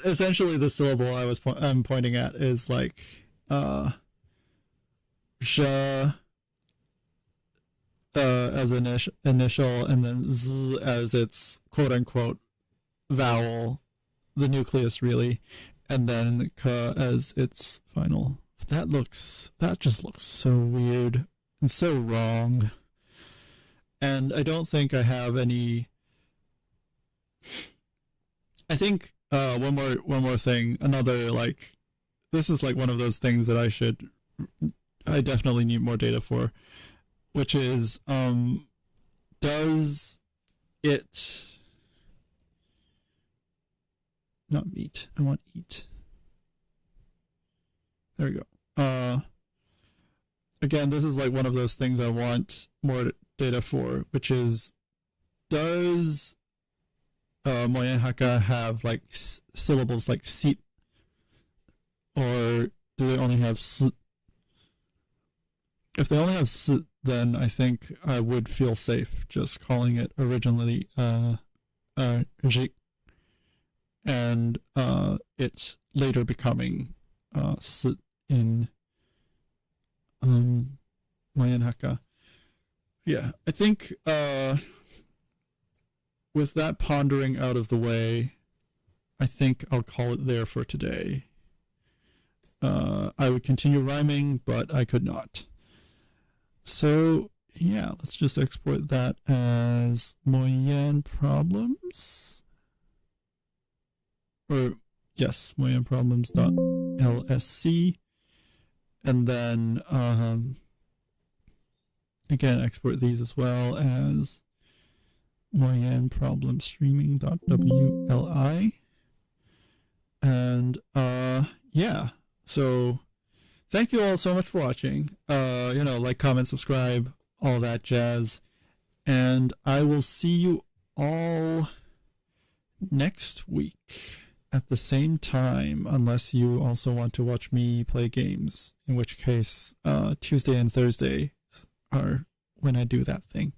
essentially the syllable I'm pointing at is like zh as initial, and then z as its quote unquote vowel, the nucleus really, and then k as its final. That just looks so weird and so wrong. And I don't think I have any. I think one more thing, another, like, this is like one of those things that I definitely need more data for, which is does it not meet, I want eat. There we go. Again, this is like one of those things I want more data for, which is, does Moiyan Hakka have like syllables like sit, or do they only have s? If they only have s, then I think I would feel safe just calling it originally jik, and it's later becoming s in Moiyan Hakka. Yeah, I think with that pondering out of the way, I think I'll call it there for today. I would continue rhyming, but I could not. So yeah, let's just export that as Moiyan problems. Or yes, Moiyan problems.lsc. And then again, export these as well as Moiyan problem streaming.wli. And yeah, so thank you all so much for watching. Like, comment, subscribe, all that jazz. And I will see you all next week at the same time, unless you also want to watch me play games, in which case Tuesday and Thursday are when I do that thing.